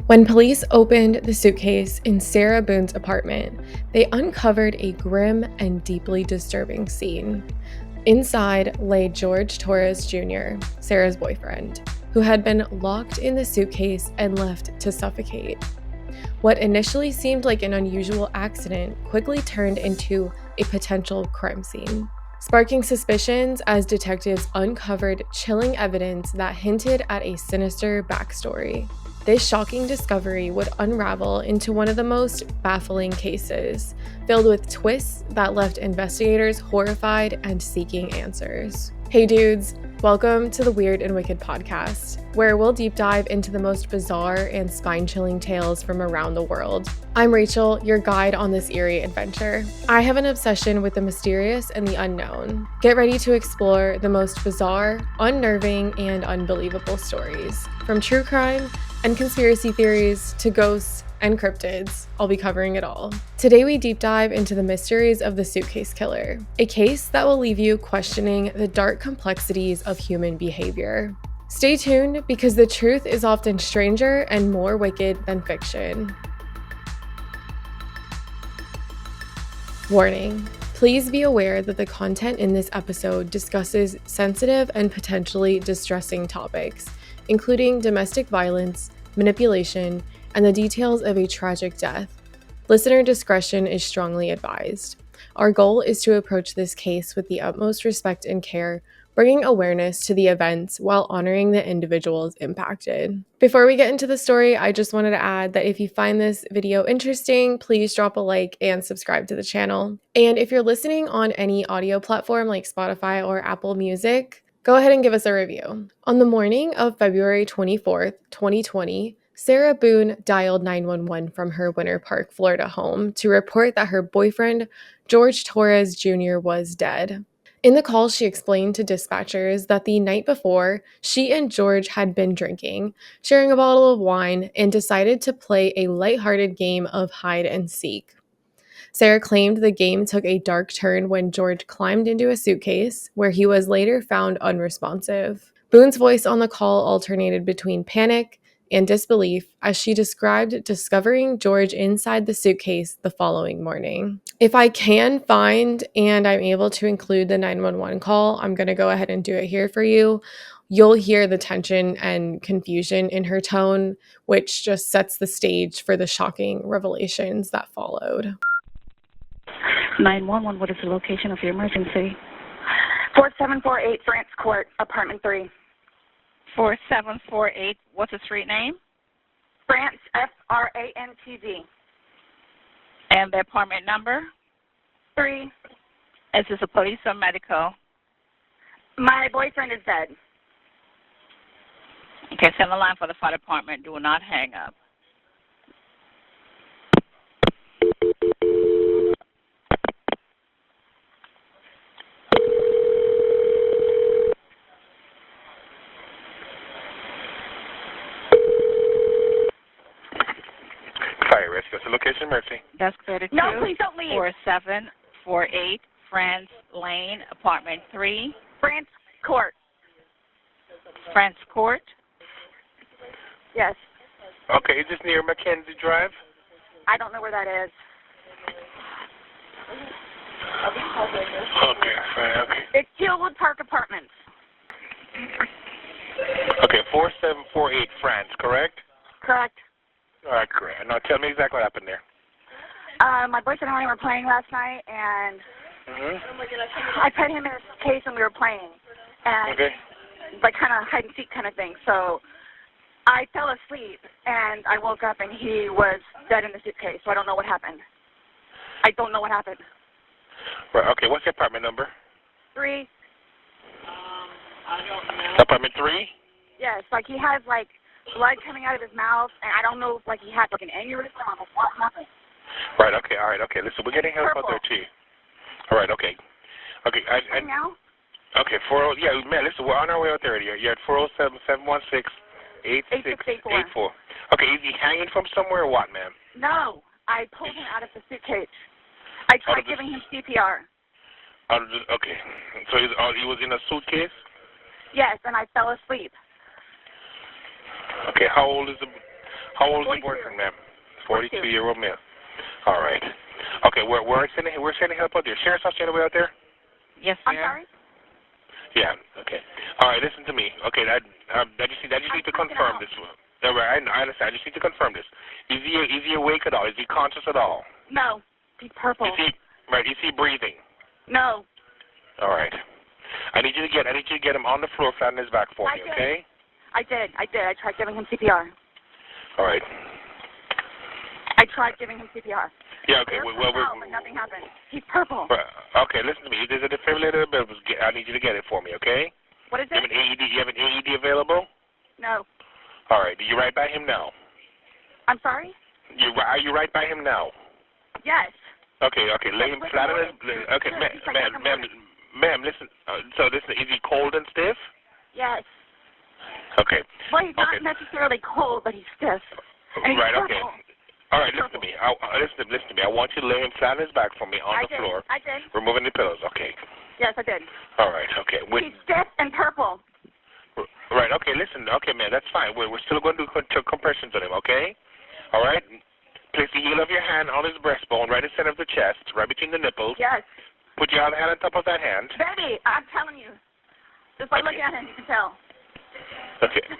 When police opened the suitcase in Sarah Boone's apartment, they uncovered a grim and deeply disturbing scene. Inside lay Jorge Torres Jr., Sarah's boyfriend, who had been locked in the suitcase and left to suffocate. What initially seemed like an unusual accident quickly turned into a potential crime scene, sparking suspicions as detectives uncovered chilling evidence that hinted at a sinister backstory. This shocking discovery would unravel into one of the most baffling cases, filled with twists that left investigators horrified and seeking answers. Hey dudes, welcome to the Weird and Wicked podcast, where we'll deep dive into the most bizarre and spine-chilling tales from around the world. I'm Rachel, your guide on this eerie adventure. I have an obsession with the mysterious and the unknown. Get ready to explore the most bizarre, unnerving, and unbelievable stories. From true crime and conspiracy theories to ghosts and cryptids, I'll be covering it all. Today we deep dive into the mysteries of the suitcase killer, a case that will leave you questioning the dark complexities of human behavior. Stay tuned because the truth is often stranger and more wicked than fiction. Warning. Please be aware that the content in this episode discusses sensitive and potentially distressing topics, including domestic violence, manipulation, and the details of a tragic death. Listener discretion is strongly advised. Our goal is to approach this case with the utmost respect and care, bringing awareness to the events while honoring the individuals impacted. Before we get into the story, I just wanted to add that if you find this video interesting, please drop a like and subscribe to the channel. And if you're listening on any audio platform like Spotify or Apple Music, go ahead and give us a review. On the morning of February 24th, 2020, Sarah Boone dialed 911 from her Winter Park, Florida home to report that her boyfriend, Jorge Torres Jr., was dead. In the call, she explained to dispatchers that the night before, she and George had been drinking, sharing a bottle of wine, and decided to play a lighthearted game of hide and seek. Sarah claimed the game took a dark turn when George climbed into a suitcase, where he was later found unresponsive. Boone's voice on the call alternated between panic and disbelief as she described discovering George inside the suitcase the following morning. If I can find and I'm able to include the 911 call, I'm going to go ahead and do it here for you. You'll hear the tension and confusion in her tone, which just sets the stage for the shocking revelations that followed. 911, what is the location of your emergency? 4748 France Court, apartment 3. 4748, what's the street name? France, Frantz. And the apartment number? 3. Is this a police or medical? My boyfriend is dead. Okay, send the line for the fire department. Do not hang up. Fire risk. That's the location, Mercy. Desk 32. No, please don't leave. 4748 France Lane, apartment 3. France Court. France Court. Yes. Okay, is this near Mackenzie Drive? I don't know where that is. Okay, fine, okay. It's Hillwood Park Apartments. Okay, 4748 France, correct? Correct. All right, correct. Now tell me exactly what happened there. My boyfriend and I were playing last night, and I put him in a case and we were playing. And Okay. like kind of hide and seek kind of thing. So I fell asleep, and I woke up, and he was dead in the suitcase. So I don't know what happened. I don't know what happened. Right, okay, what's your apartment number? 3. Apartment 3? Yes, like he has like blood coming out of his mouth, and I don't know if like he had like an aneurysm or what happened. Right, okay, all right, okay. Listen, we're getting help out there, too. All right, okay. Okay, Right now? Okay, yeah, man, listen, we're on our way out there. You're at 407-716-8684. Okay, is he hanging from somewhere or what, ma'am? No, I pulled him out of the suitcase. I tried giving him CPR. Okay, so he was in a suitcase? Yes, and I fell asleep. Okay, how old is the How old is the 42. boyfriend, ma'am? 42. 42-year-old male. All right. Okay, we're sending help out there. Sheriff's House way out there? Yes, I'm sir. sorry? Yeah. Okay. All right. Listen to me. Okay. I just need to confirm this one. All right. I understand. I just need to confirm this. Is he awake at all? Is he conscious at all? No. He's purple. Is he breathing? No. All right. I need you to get him on the floor, flat on his back for me. Okay? I did. I tried giving him CPR. All right. I tried giving him CPR. Yeah. Okay. But nothing happened. He's purple. Okay. Listen to me. There's a defibrillator available. I need you to get it for me. Okay? What is it? You have an AED available? No. All right. Do you right by him now? I'm sorry? Are you right by him now? Yes. Okay. Lay him flat on his. Okay, ma'am. Listen. So listen. Is he cold and stiff? Yes. Okay. Well, he's not necessarily cold, but he's stiff. And he's Right. purple. Okay. All right. Listen to me. Listen to me. I want you to lay him flat on his back for me on the floor. I did. Removing the pillows. Okay. Yes, I did. All right. Okay. He's stiff and purple. Right. Okay. Listen. Okay, man. That's fine. We're still going to do compressions on him. Okay. All right. Place the heel of your hand on his breastbone, right in the center of the chest, right between the nipples. Yes. Put your other hand on top of that hand. Baby, I'm telling you. Just by looking at him, you can tell. Okay. And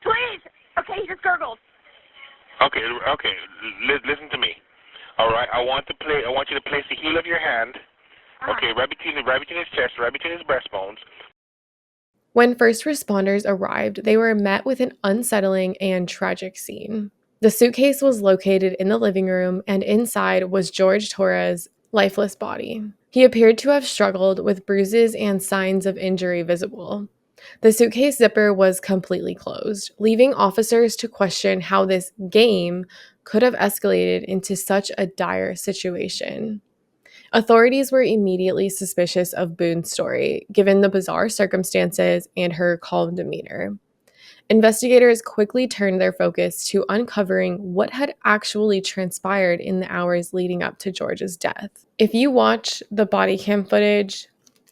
Please. Okay, he just gurgled. okay. Listen to me. All right. I want you to place the heel of your hand. Okay, right between his chest, right between his breastbones. When first responders arrived, they were met with an unsettling and tragic scene. The suitcase was located in the living room, and inside was Jorge Torres' lifeless body. He appeared to have struggled with bruises and signs of injury visible. The suitcase zipper was completely closed, leaving officers to question how this game could have escalated into such a dire situation. Authorities were immediately suspicious of Boone's story, given the bizarre circumstances and her calm demeanor. Investigators quickly turned their focus to uncovering what had actually transpired in the hours leading up to George's death. If you watch the body cam footage,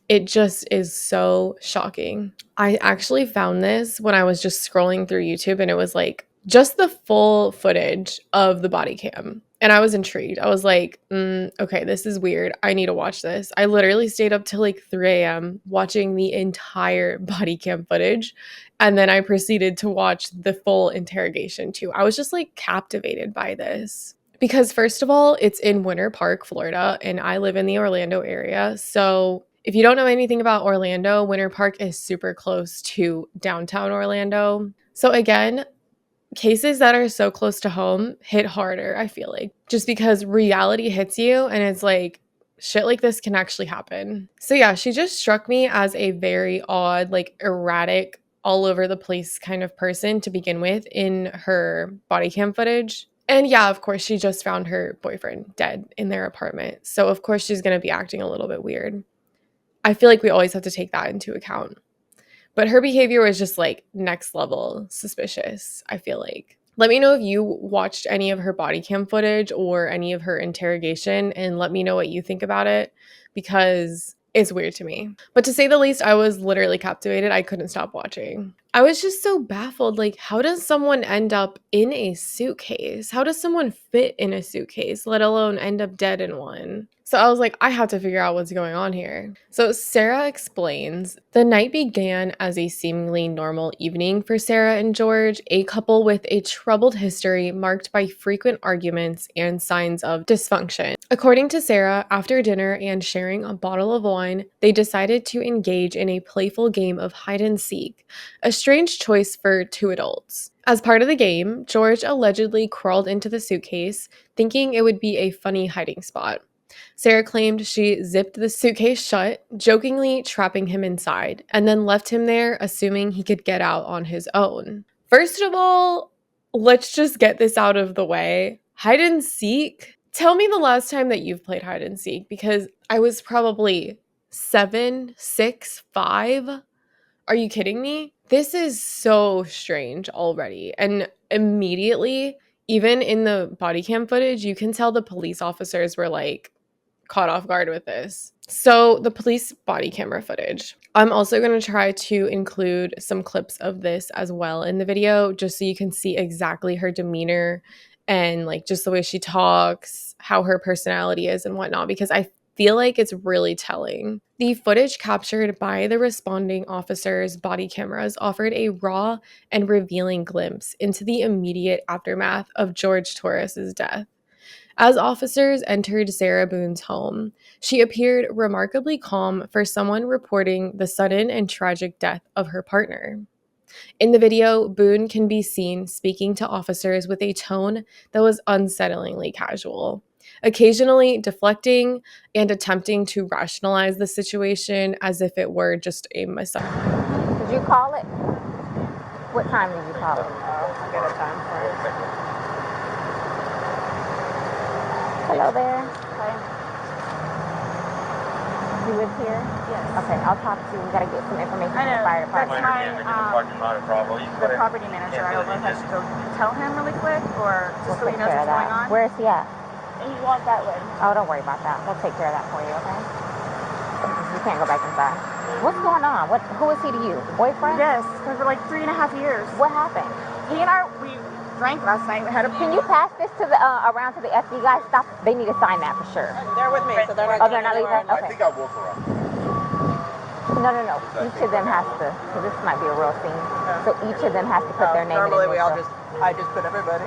it just is so shocking. I actually found this when I was just scrolling through YouTube, and it was like just the full footage of the body cam. And I was intrigued. I was like, okay, this is weird. I need to watch this. I literally stayed up till like 3 a.m. watching the entire body cam footage. And then I proceeded to watch the full interrogation too. I was just like captivated by this. Because first of all, it's in Winter Park, Florida, and I live in the Orlando area. So if you don't know anything about Orlando, Winter Park is super close to downtown Orlando. So again, cases that are so close to home hit harder, I feel like, just because reality hits you and it's like, shit like this can actually happen. So yeah, she just struck me as a very odd, like erratic, all over the place kind of person to begin with in her body cam footage. And yeah, of course, she just found her boyfriend dead in their apartment. So of course she's going to be acting a little bit weird. I feel like we always have to take that into account. But her behavior was just like next level suspicious, I feel like. Let me know if you watched any of her body cam footage or any of her interrogation, and let me know what you think about it, because it's weird to me. But to say the least, I was literally captivated. I couldn't stop watching. I was just so baffled. Like, how does someone end up in a suitcase? How does someone fit in a suitcase, let alone end up dead in one? So I was like, I have to figure out what's going on here. So Sarah explains, the night began as a seemingly normal evening for Sarah and George, a couple with a troubled history marked by frequent arguments and signs of dysfunction. According to Sarah, after dinner and sharing a bottle of wine, they decided to engage in a playful game of hide and seek, a strange choice for two adults. As part of the game, George allegedly crawled into the suitcase, thinking it would be a funny hiding spot. Sarah claimed she zipped the suitcase shut, jokingly trapping him inside, and then left him there, assuming he could get out on his own. First of all, let's just get this out of the way. Hide and seek? Tell me the last time that you've played hide and seek, because I was probably 7, 6, 5. Are you kidding me? This is so strange already. And immediately, even in the body cam footage, you can tell the police officers were like, caught off guard with this. So the police body camera footage. I'm also going to try to include some clips of this as well in the video, just so you can see exactly her demeanor and like just the way she talks, how her personality is and whatnot, because I feel like it's really telling. The footage captured by the responding officers' body cameras offered a raw and revealing glimpse into the immediate aftermath of Jorge Torres' death. As officers entered Sarah Boone's home, she appeared remarkably calm for someone reporting the sudden and tragic death of her partner. In the video, Boone can be seen speaking to officers with a tone that was unsettlingly casual, occasionally deflecting and attempting to rationalize the situation as if it were just a mistake. Did you call it? What time did you call it? I got a time for it. Hello there. Hi. You live here? Yes. Okay, I'll talk to you. We gotta get some information from the fire department. The property manager. I don't know if I should go tell him really quick or just so he knows what's going on. Where is he at? He walked that way. Oh, don't worry about that. We'll take care of that for you, okay? You can't go back inside. What's going on? Who is he to you? Boyfriend? Yes, for like 3.5 years. What happened? He and I, we drank last night. We had a. Can you pass this to the around to the FD guys? Stop. They need to sign that for sure. They're with me, so they're not. Oh, they're not leaving? Okay. I think I'll walk around. No. Each of them has to. So this might be a real scene. So each of them has to put their name. Normally in we all I just put everybody.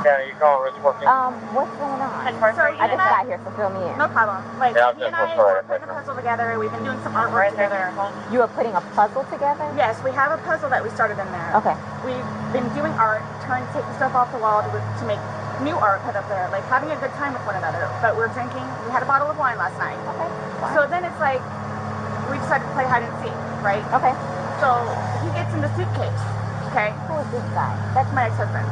Yeah, you calling Rich working? What's going on? So I just got here, so fill me in. No problem. Like, Yeah, he and I were putting a puzzle together. We've been doing some artwork together. You are putting a puzzle together? Yes, we have a puzzle that we started in there. Okay. We've been doing art, taking stuff off the wall to make new art put up there, like having a good time with one another. But we're drinking. We had a bottle of wine last night. Okay. Fine. So then it's like, we decided to play hide and seek, right? Okay. So he gets in the suitcase, okay? Who is this guy? That's my ex-husband,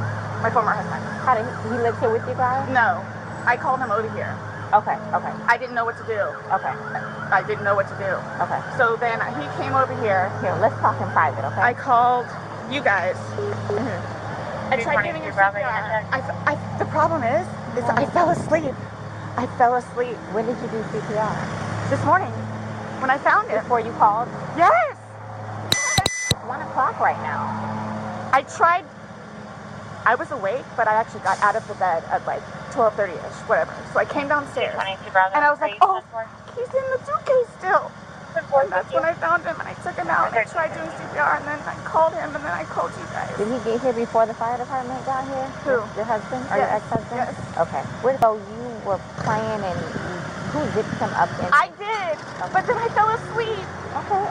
my former husband. How did he lives here with you guys? No, I called him over here. Okay. I didn't know what to do. Okay. I didn't know what to do. Okay. So then he came over here. Here, let's talk in private, okay? I called you guys. I tried giving him CPR. The problem is I fell asleep. When did you do CPR? This morning, when I found him. Before you called? Yes! It's 1 o'clock right now. I tried. I was awake, but I actually got out of the bed at like 12:30ish, whatever. So I came downstairs, and I was like, oh, he's in the suitcase still. And that's when I found him, and I took him out, and I tried doing CPR, and then I called him, and then I called you guys. Did he get here before the fire department got here? Who? Your husband? Or Yes. your ex-husband? Yes. Okay. So you were playing and who zipped him up in? I did, but then I fell asleep. Okay.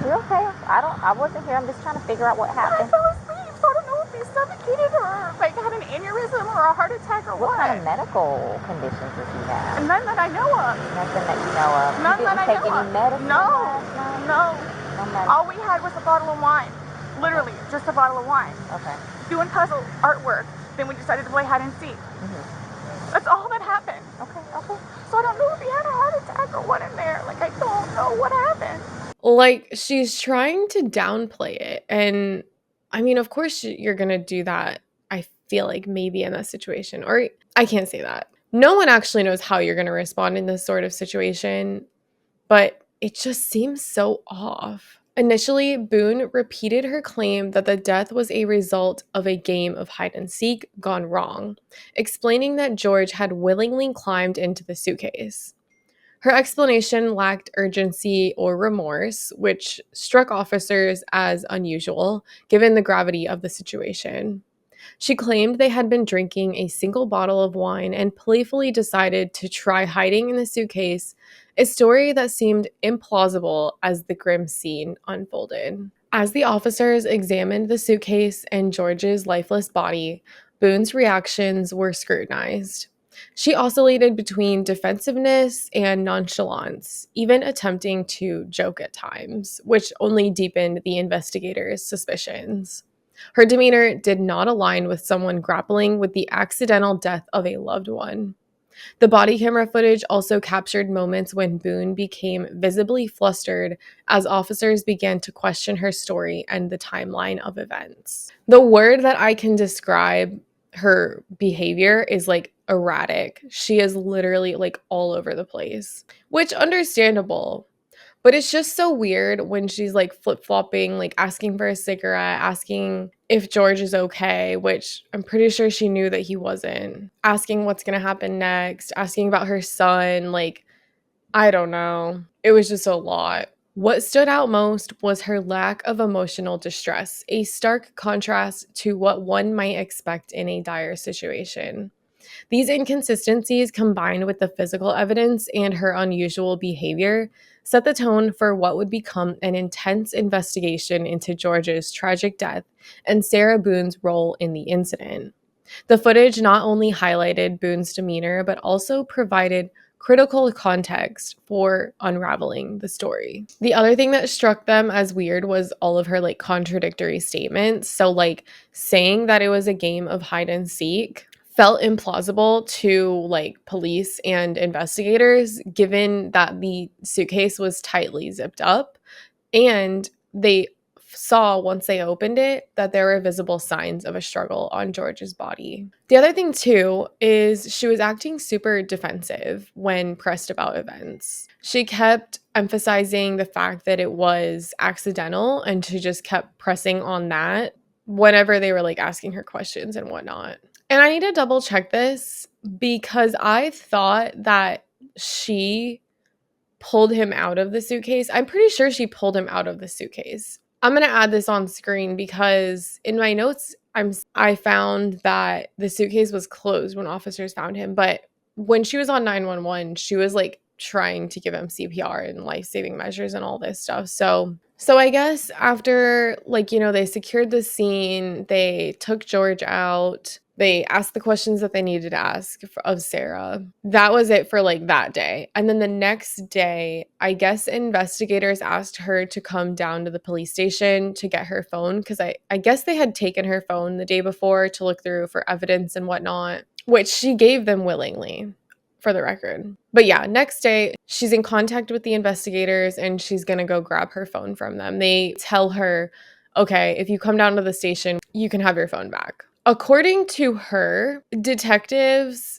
You're okay. I wasn't here. I'm just trying to figure out what I happened. fell asleep, so I don't know if he suffocated or like had an aneurysm or a heart attack or What what. kind of medical conditions does he have? None that I know of. Nothing that you know of. None You that I didn't take know any of. medicine No. last night? No. No medicine. All we had was a bottle of wine. Literally, just a bottle of wine. Okay. Doing puzzle artwork. Then we decided to play hide and seek. That's all that happened. Okay. So I don't know if he had a heart attack or what in there. Like, I don't know what happened. Like, she's trying to downplay it. And I mean, of course, you're going to do that. I feel like maybe in that situation, or I can't say that. No one actually knows how you're going to respond in this sort of situation, but it just seems so off. Initially, Boone repeated her claim that the death was a result of a game of hide and seek gone wrong, explaining that George had willingly climbed into the suitcase. Her explanation lacked urgency or remorse, which struck officers as unusual given the gravity of the situation. She claimed they had been drinking a single bottle of wine and playfully decided to try hiding in the suitcase, a story that seemed implausible as the grim scene unfolded. As the officers examined the suitcase and George's lifeless body, Boone's reactions were scrutinized. She oscillated between defensiveness and nonchalance, even attempting to joke at times, which only deepened the investigators' suspicions. Her demeanor did not align with someone grappling with the accidental death of a loved one. The body camera footage also captured moments when Boone became visibly flustered as officers began to question her story and the timeline of events. The word that I can describe her behavior is like erratic. She is literally like all over the place, which understandable. But it's just so weird when she's like flip-flopping, like asking for a cigarette, asking if George is okay, which I'm pretty sure she knew that he wasn't, asking what's going to happen next, asking about her son. Like, I don't know. It was just a lot. What stood out most was her lack of emotional distress, a stark contrast to what one might expect in a dire situation. These inconsistencies, combined with the physical evidence and her unusual behavior, set the tone for what would become an intense investigation into George's tragic death and Sarah Boone's role in the incident. The footage not only highlighted Boone's demeanor, but also provided critical context for unraveling the story. The other thing that struck them as weird was all of her like contradictory statements. So like saying that it was a game of hide and seek felt implausible to like police and investigators, given that the suitcase was tightly zipped up and they saw once they opened it that there were visible signs of a struggle on George's body. The other thing too is she was acting super defensive when pressed about events. She kept emphasizing the fact that it was accidental, and she just kept pressing on that whenever they were like asking her questions and whatnot. And I need to double check this because I thought that she pulled him out of the suitcase. I'm pretty sure she pulled him out of the suitcase. I'm going to add this on screen because in my notes I found that the suitcase was closed when officers found him, but when she was on 911, she was like trying to give him CPR and life-saving measures and all this stuff. So I guess after like, they secured the scene, they took George out, they asked the questions that they needed to ask of Sarah. That was it for like that day. And then the next day, I guess investigators asked her to come down to the police station to get her phone because I guess they had taken her phone the day before to look through for evidence and whatnot, which she gave them willingly, for the record. But yeah, next day, she's in contact with the investigators and she's going to go grab her phone from them. They tell her, okay, if you come down to the station, you can have your phone back. According to her, detectives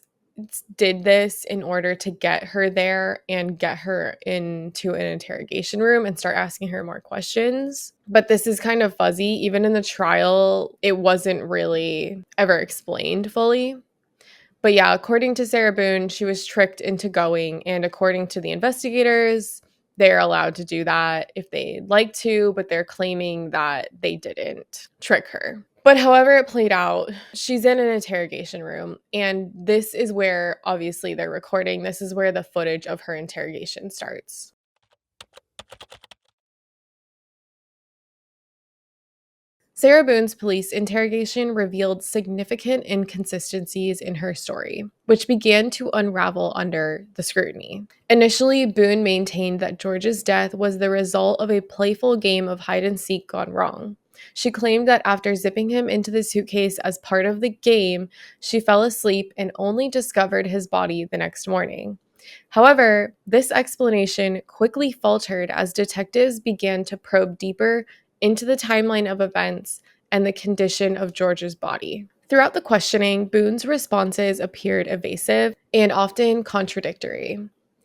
did this in order to get her there and get her into an interrogation room and start asking her more questions. But this is kind of fuzzy. Even in the trial, it wasn't really ever explained fully. But yeah, according to Sarah Boone, she was tricked into going. And according to the investigators, they're allowed to do that if they'd like to, but they're claiming that they didn't trick her. But however it played out, she's in an interrogation room. And this is where, obviously, they're recording. This is where the footage of her interrogation starts. Sarah Boone's police interrogation revealed significant inconsistencies in her story, which began to unravel under the scrutiny. Initially, Boone maintained that George's death was the result of a playful game of hide and seek gone wrong. She claimed that after zipping him into the suitcase as part of the game, she fell asleep and only discovered his body the next morning. However, this explanation quickly faltered as detectives began to probe deeper into the timeline of events and the condition of George's body. Throughout the questioning, Boone's responses appeared evasive and often contradictory.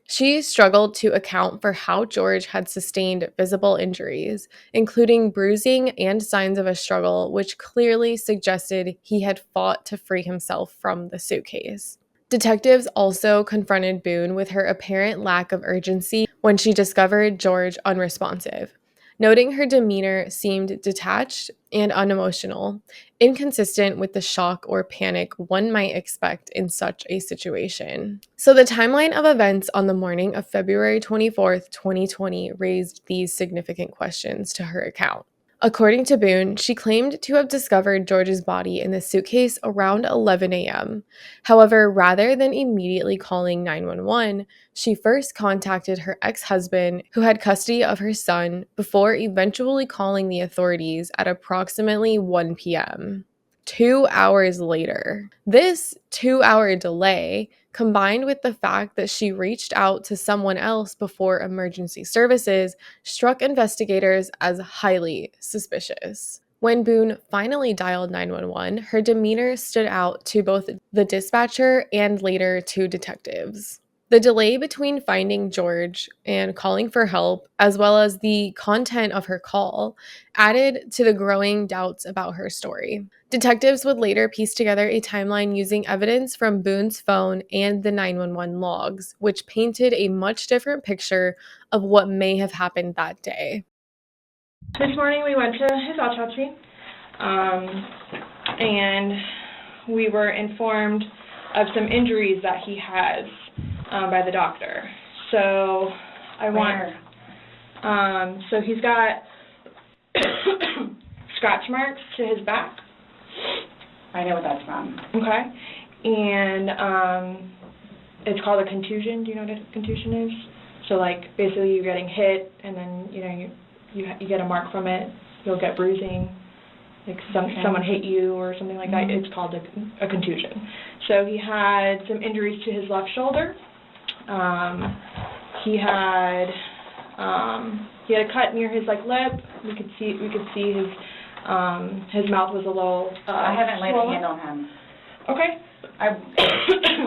She struggled to account for how George had sustained visible injuries, including bruising and signs of a struggle, which clearly suggested he had fought to free himself from the suitcase. Detectives also confronted Boone with her apparent lack of urgency when she discovered George unresponsive, noting her demeanor seemed detached and unemotional, inconsistent with the shock or panic one might expect in such a situation. So the timeline of events on the morning of February 24th, 2020 raised these significant questions to her account. According to Boone, she claimed to have discovered George's body in the suitcase around 11 a.m. However, rather than immediately calling 911, she first contacted her ex-husband, who had custody of her son, before eventually calling the authorities at approximately 1 p.m. 2 hours later. This 2-hour delay, combined with the fact that she reached out to someone else before emergency services, struck investigators as highly suspicious. When Boone finally dialed 911, her demeanor stood out to both the dispatcher and later to detectives. The delay between finding George and calling for help, as well as the content of her call, added to the growing doubts about her story. Detectives would later piece together a timeline using evidence from Boone's phone and the 911 logs, which painted a much different picture of what may have happened that day. This morning we went to his autopsy, and we were informed of some injuries that he has by the doctor. So so he's got scratch marks to his back. I know what that's from. Okay, and it's called a contusion. Do you know what a contusion is? So like basically you're getting hit, and then you get a mark from it. You'll get bruising, like someone hit you or something like that. It's called a contusion. So he had some injuries to his left shoulder. He had a cut near his lip. We could see his mouth was a little I haven't laid a swollen. hand on him. Okay.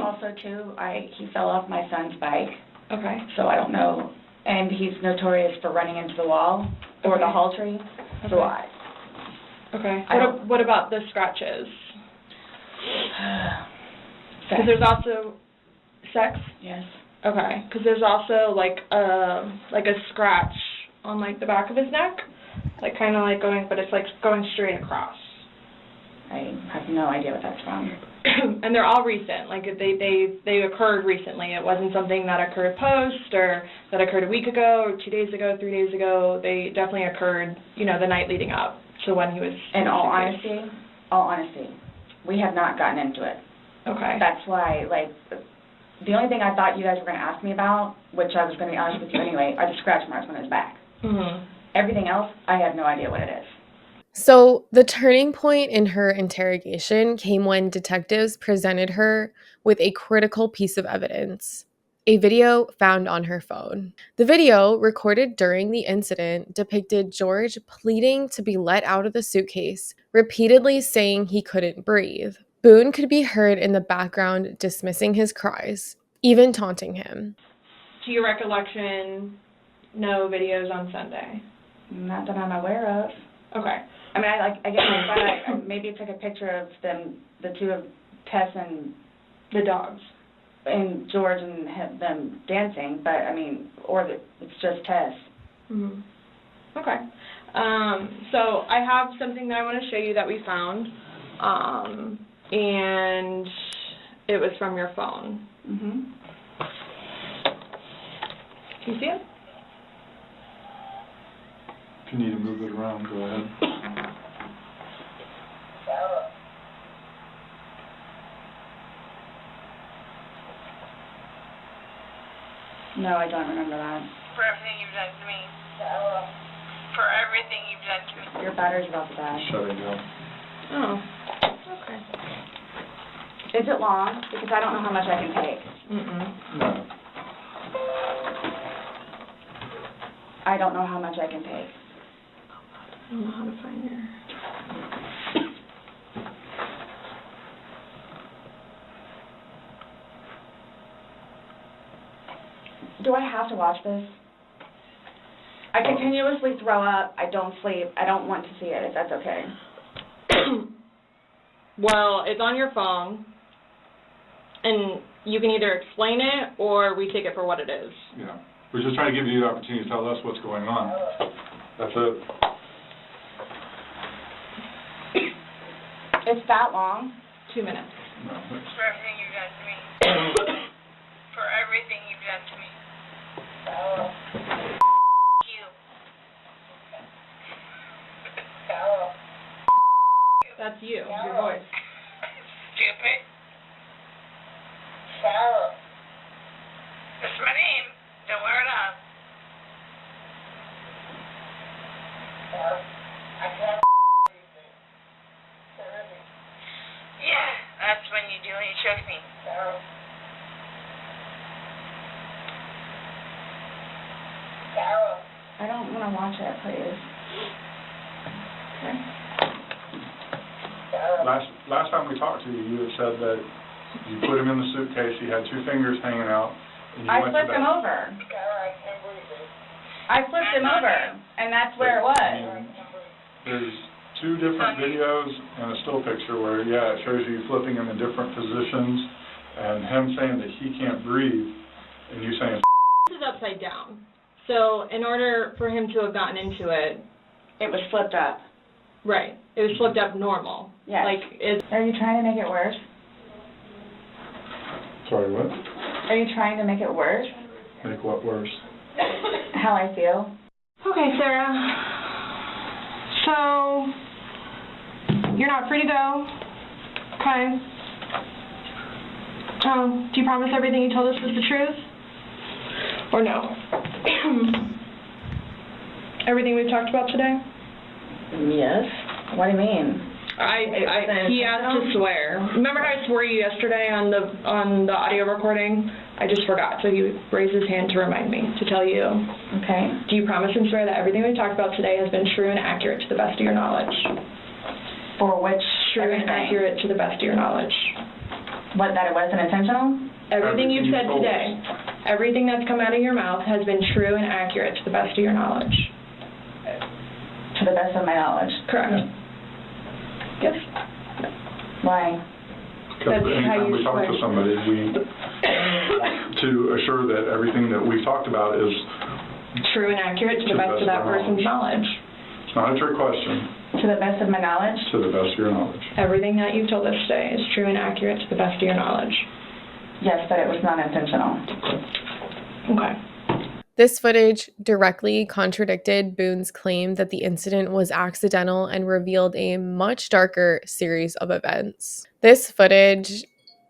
Also too, he fell off my son's bike. Okay. So I don't know, and he's notorious for running into the wall or the hall tree. Okay. So Okay. What about the scratches? Because there's also sex. Yes. Okay. Because there's also like a scratch on the back of his neck, kind of going, but it's going straight across. I have no idea what that's from. And they're all recent. They occurred recently. It wasn't something that occurred post or that occurred a week ago or 2 days ago, 3 days ago. They definitely occurred, the night leading up to when he was. In all honesty, we have not gotten into it. Okay. That's why, the only thing I thought you guys were going to ask me about, which I was going to be honest with you anyway, are the scratch marks on his back. Mm-hmm. Everything else, I have no idea what it is. So, the turning point in her interrogation came when detectives presented her with a critical piece of evidence, a video found on her phone. The video, recorded during the incident, depicted George pleading to be let out of the suitcase, repeatedly saying he couldn't breathe. Boone could be heard in the background dismissing his cries, even taunting him. To your recollection, no videos on Sunday? Not that I'm aware of. Okay. I mean, I get my son, maybe took a picture of them, the two of Tess and The dogs. And George and them dancing, but it's just Tess. Mm-hmm. Okay. So I have something that I want to show you that we found, and it was from your phone. Mm-hmm. Can you see it? If you need to move it around, go ahead. No, I don't remember that. For everything you've done to me. For everything you've done to me. Your battery's about to die. Shut it down. Oh. Okay. Is it long? Because I don't know how much I can take. No. I don't know how much I can take. I don't know how to find your... Do I have to watch this? I continuously throw up. I don't sleep. I don't want to see it, if that's okay. Well, it's on your phone, and you can either explain it or we take it for what it is. Yeah. We're just trying to give you the opportunity to tell us what's going on. That's it. It's that long? 2 minutes. No. For everything you've done to me. For everything you've done to me. You. That's you, your voice. Stupid. That's my name. Don't wear it up. Yeah, that's when you do when you choke me. I don't want to watch it, please. Okay. Last time we talked to you, you had said that you put him in the suitcase, he had 2 fingers hanging out, and you I went flipped to him over. I flipped him over, and that's where it was. And there's 2 different videos and a still picture where, it shows you flipping him in different positions, and him saying that he can't breathe, and you saying... This is upside down. So in order for him to have gotten into it... It was flipped up. Right. It was flipped up normal. Yes. Are you trying to make it worse? Sorry, what? Are you trying to make it worse? Make what worse? How I feel? Okay, Sarah. So, you're not free to go. Okay. Do you promise everything you told us was the truth? Or no? Everything we've talked about today? Yes. What do you mean? He asked to swear. Remember how I swore you yesterday on the audio recording? I just forgot, so he raised his hand to remind me to tell you. Okay. Do you promise and swear that everything we've talked about today has been true and accurate to the best of your knowledge? For which True and accurate to the best of your knowledge. What, that it wasn't intentional? Everything you've said today, everything that's come out of your mouth has been true and accurate to the best of your knowledge. To the best of my knowledge. Correct. Yes. Why? Because anytime we talk to somebody, we to assure that everything that we've talked about is true and accurate to the best of that person's knowledge. It's not a trick question. To the best of my knowledge? To the best of your knowledge. Everything that you've told us today is true and accurate to the best of your knowledge. Yes, but it was not intentional. Okay. This footage directly contradicted Boone's claim that the incident was accidental and revealed a much darker series of events. This footage,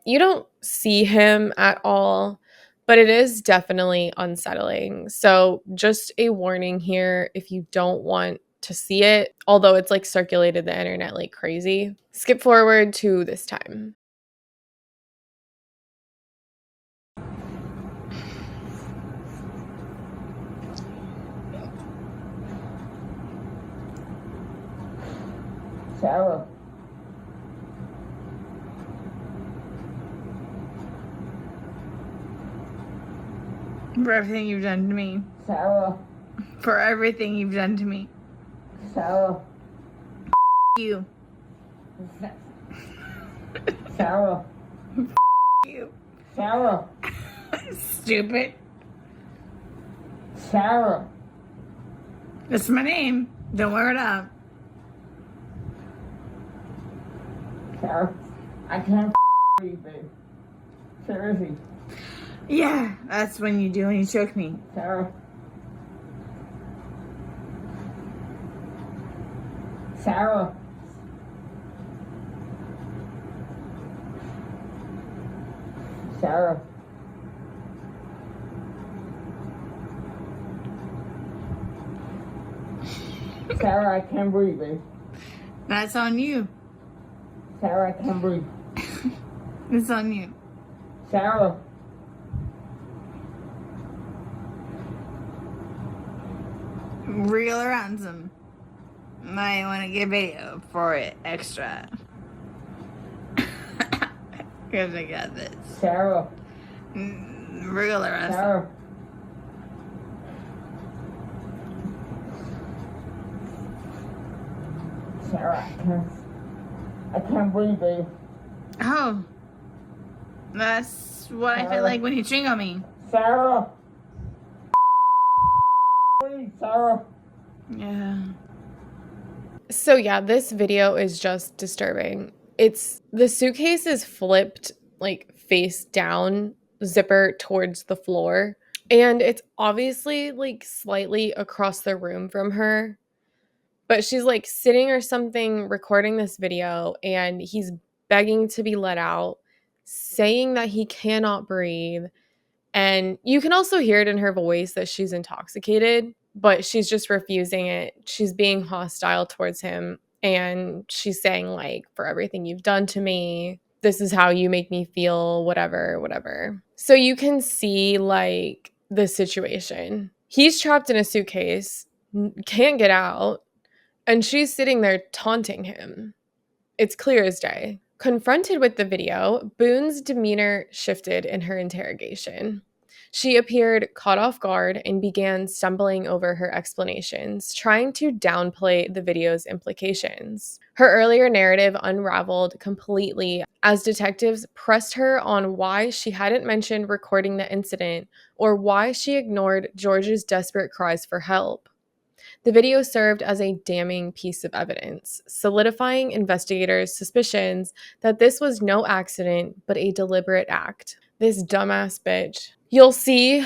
you don't see him at all, but it is definitely unsettling. So just a warning here, if you don't want to see it, although it's like circulated the internet like crazy, skip forward to this time. Sarah. For everything you've done to me. Sarah. For everything you've done to me. Sarah. You. Sarah. You. Sarah. Stupid. Sarah. That's my name. Don't wear it up. Sarah. I can't breathe, babe. Seriously. Yeah, that's when you do when you choke me. Sarah. Sarah. Sarah. Sarah, I can't breathe, babe. That's on you. Sarah, I can't breathe. It's on you. Sarah. Real or ransom. Might want to get video for it extra. Because I got this. Sarah. Real or ransom. Sarah. Sarah, I can't breathe, babe. Oh. That's what I feel like when you ching on me. Sarah. Breathe, Sarah. Yeah. So yeah, this video is just disturbing. The suitcase is flipped like face down, zipper towards the floor, and it's obviously like slightly across the room from her. But she's like sitting or something recording this video, and he's begging to be let out, saying that he cannot breathe. And you can also hear it in her voice that she's intoxicated, but she's just refusing it. She's being hostile towards him. And she's saying, like, for everything you've done to me, this is how you make me feel, whatever, whatever. So you can see, like, the situation. He's trapped in a suitcase, can't get out. And she's sitting there taunting him. It's clear as day. Confronted with the video, Boone's demeanor shifted in her interrogation. She appeared caught off guard and began stumbling over her explanations, trying to downplay the video's implications. Her earlier narrative unraveled completely as detectives pressed her on why she hadn't mentioned recording the incident or why she ignored George's desperate cries for help. The video served as a damning piece of evidence, solidifying investigators' suspicions that this was no accident, but a deliberate act. This dumbass bitch. You'll see,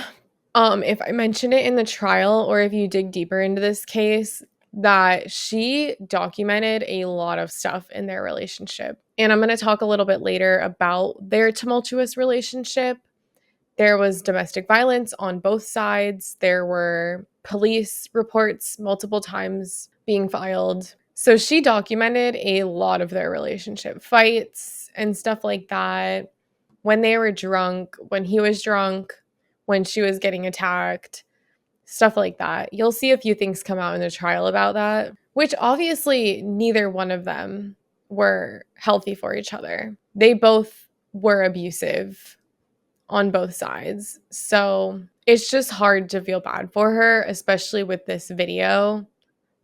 if I mention it in the trial or if you dig deeper into this case, that she documented a lot of stuff in their relationship. And I'm going to talk a little bit later about their tumultuous relationship. There was domestic violence on both sides. There were police reports multiple times being filed. So she documented a lot of their relationship, fights and stuff like that. When they were drunk, when he was drunk, when she was getting attacked, stuff like that. You'll see a few things come out in the trial about that, which obviously neither one of them were healthy for each other. They both were abusive on both sides. So it's just hard to feel bad for her, especially with this video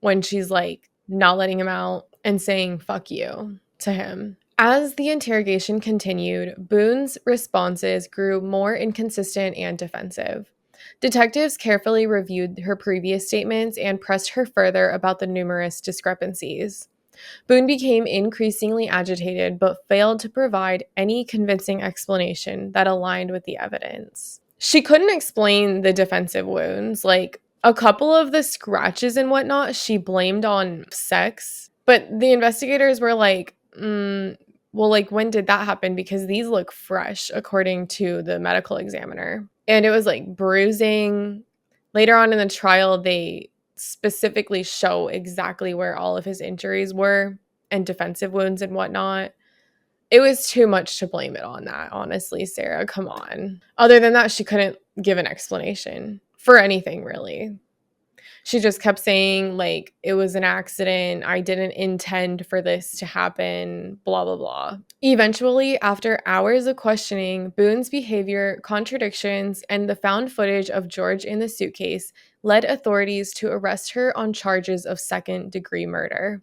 when she's like not letting him out and saying fuck you to him. As the interrogation continued, Boone's responses grew more inconsistent and defensive. Detectives carefully reviewed her previous statements and pressed her further about the numerous discrepancies. Boone became increasingly agitated but failed to provide any convincing explanation that aligned with the evidence. She couldn't explain the defensive wounds, like a couple of the scratches and whatnot she blamed on sex, but the investigators were like, well, like, when did that happen? Because these look fresh, according to the medical examiner. And it was like bruising. Later on in the trial, they specifically show exactly where all of his injuries were and defensive wounds and whatnot. It was too much to blame it on that, honestly, Sarah. Come on. Other than that, she couldn't give an explanation for anything, really. She just kept saying, like, it was an accident. I didn't intend for this to happen, blah, blah, blah. Eventually, after hours of questioning, Boone's behavior, contradictions, and the found footage of George in the suitcase led authorities to arrest her on charges of second-degree murder.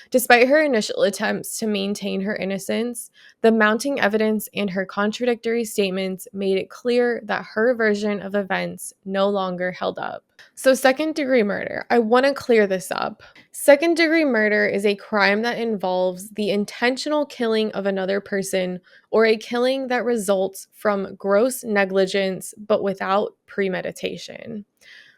Despite her initial attempts to maintain her innocence, the mounting evidence and her contradictory statements made it clear that her version of events no longer held up. So, second-degree murder. I want to clear this up. Second-degree murder is a crime that involves the intentional killing of another person or a killing that results from gross negligence but without premeditation.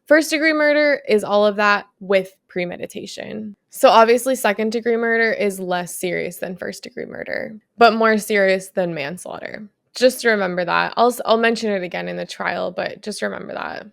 First-degree murder is all of that with premeditation. So obviously second-degree murder is less serious than first-degree murder, but more serious than manslaughter. Just remember that. I'll mention it again in the trial, but just remember that.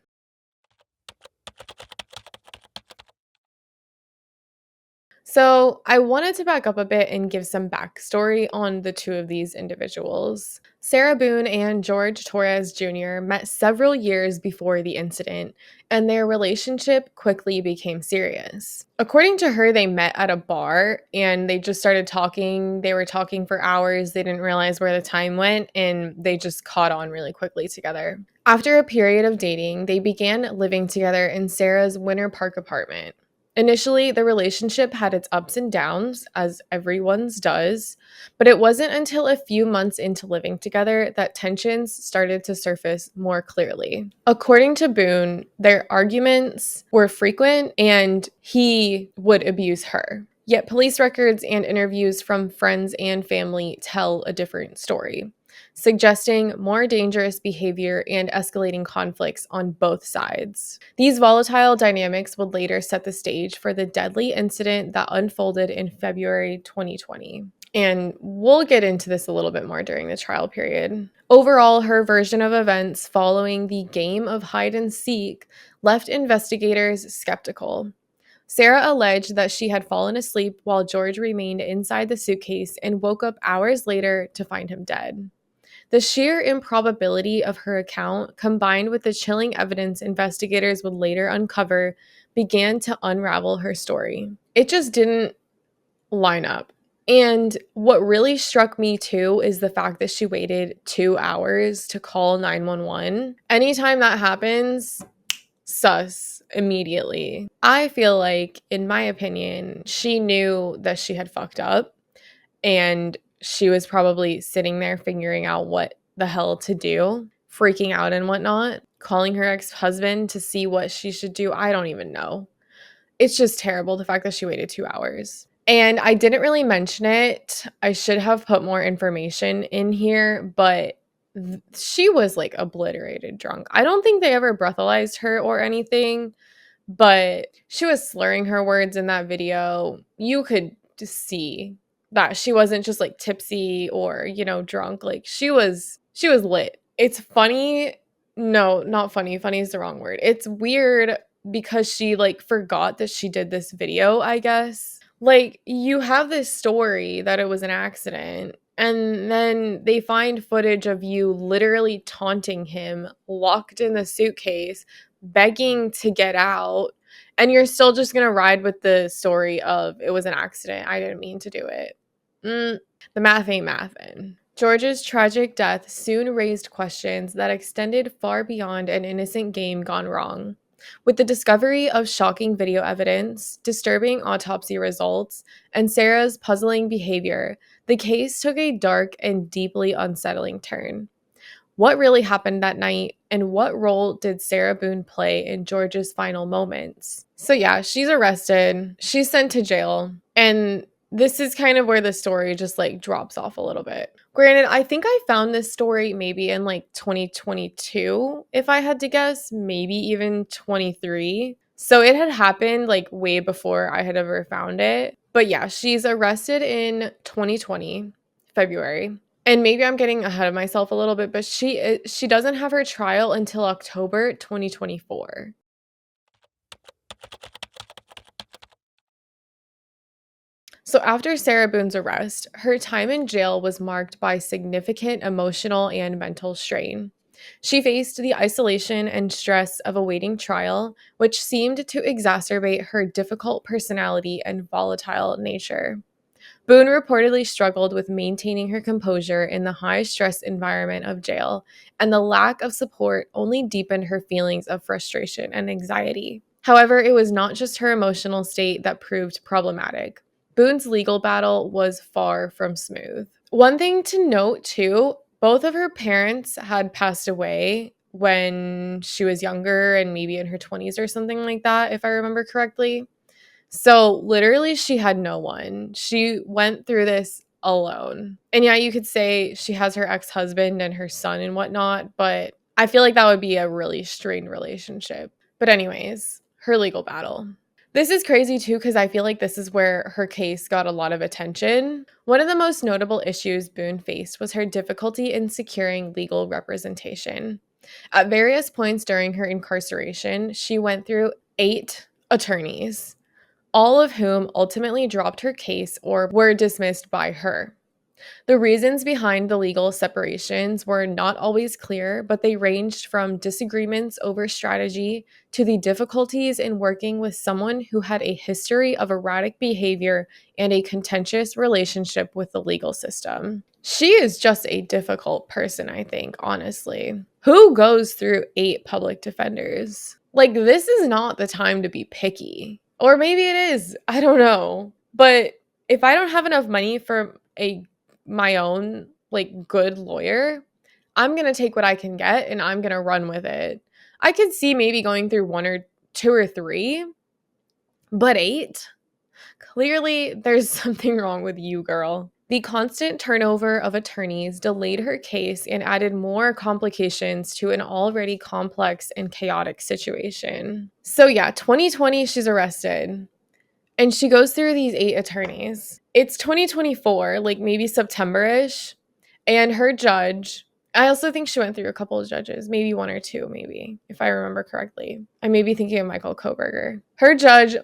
So I wanted to back up a bit and give some backstory on the two of these individuals. Sarah Boone and Jorge Torres Jr. met several years before the incident, and their relationship quickly became serious. According to her, they met at a bar and they just started talking. They were talking for hours. They didn't realize where the time went, and they just caught on really quickly together. After a period of dating, they began living together in Sarah's Winter Park apartment. Initially, the relationship had its ups and downs, as everyone's does, but it wasn't until a few months into living together that tensions started to surface more clearly. According to Boone, their arguments were frequent and he would abuse her. Yet police records and interviews from friends and family tell a different story, suggesting more dangerous behavior and escalating conflicts on both sides. These volatile dynamics would later set the stage for the deadly incident that unfolded in February 2020. And we'll get into this a little bit more during the trial period. Overall, her version of events following the game of hide and seek left investigators skeptical. Sarah alleged that she had fallen asleep while George remained inside the suitcase and woke up hours later to find him dead. The sheer improbability of her account, combined with the chilling evidence investigators would later uncover, began to unravel her story. It just didn't line up. And what really struck me too is the fact that she waited 2 hours to call 911. Anytime that happens, sus immediately. I feel like, in my opinion, she knew that she had fucked up and she was probably sitting there figuring out what the hell to do, freaking out and whatnot, calling her ex-husband to see what she should do. I don't even know. It's just terrible, the fact that she waited 2 hours. And I didn't really mention it. I should have put more information in here, but she was like obliterated drunk. I don't think they ever breathalyzed her or anything, but she was slurring her words in that video. You could just see that she wasn't just like tipsy or, drunk. Like she was lit. It's funny. No, not funny. Funny is the wrong word. It's weird because she like forgot that she did this video, I guess. Like you have this story that it was an accident and then they find footage of you literally taunting him, locked in the suitcase, begging to get out, and you're still just going to ride with the story of it was an accident. I didn't mean to do it. The math ain't mathin'. George's tragic death soon raised questions that extended far beyond an innocent game gone wrong. With the discovery of shocking video evidence, disturbing autopsy results, and Sarah's puzzling behavior, the case took a dark and deeply unsettling turn. What really happened that night, and what role did Sarah Boone play in George's final moments? So yeah, she's arrested, she's sent to jail, and this is kind of where the story just like drops off a little bit. Granted, I think I found this story maybe in like 2022, if I had to guess, maybe even 23. So it had happened like way before I had ever found it. But yeah, she's arrested in 2020, February. And maybe I'm getting ahead of myself a little bit, but she doesn't have her trial until October 2024. So after Sarah Boone's arrest, her time in jail was marked by significant emotional and mental strain. She faced the isolation and stress of awaiting trial, which seemed to exacerbate her difficult personality and volatile nature. Boone reportedly struggled with maintaining her composure in the high-stress environment of jail, and the lack of support only deepened her feelings of frustration and anxiety. However, it was not just her emotional state that proved problematic. Boone's legal battle was far from smooth. One thing to note, too, both of her parents had passed away when she was younger and maybe in her 20s or something like that, if I remember correctly. So literally she had no one. She went through this alone. And yeah, you could say she has her ex-husband and her son and whatnot, but I feel like that would be a really strained relationship. But anyways, her legal battle. This is crazy too because I feel like this is where her case got a lot of attention. One of the most notable issues Boone faced was her difficulty in securing legal representation. At various points during her incarceration, she went through 8 attorneys, all of whom ultimately dropped her case or were dismissed by her. The reasons behind the legal separations were not always clear, but they ranged from disagreements over strategy to the difficulties in working with someone who had a history of erratic behavior and a contentious relationship with the legal system. She is just a difficult person, I think, honestly. Who goes through 8 public defenders? Like, this is not the time to be picky. Or maybe it is. I don't know. But if I don't have enough money for my own like good lawyer, I'm going to take what I can get and I'm going to run with it. I could see maybe going through 1 or 2 or 3, but 8? Clearly there's something wrong with you, girl. The constant turnover of attorneys delayed her case and added more complications to an already complex and chaotic situation. So yeah, 2020, she's arrested. And she goes through these 8 attorneys. It's 2024, like maybe September-ish. And her judge, I also think she went through a couple of judges, maybe 1 or 2, maybe, if I remember correctly. I may be thinking of Michael Koberger. Her judge,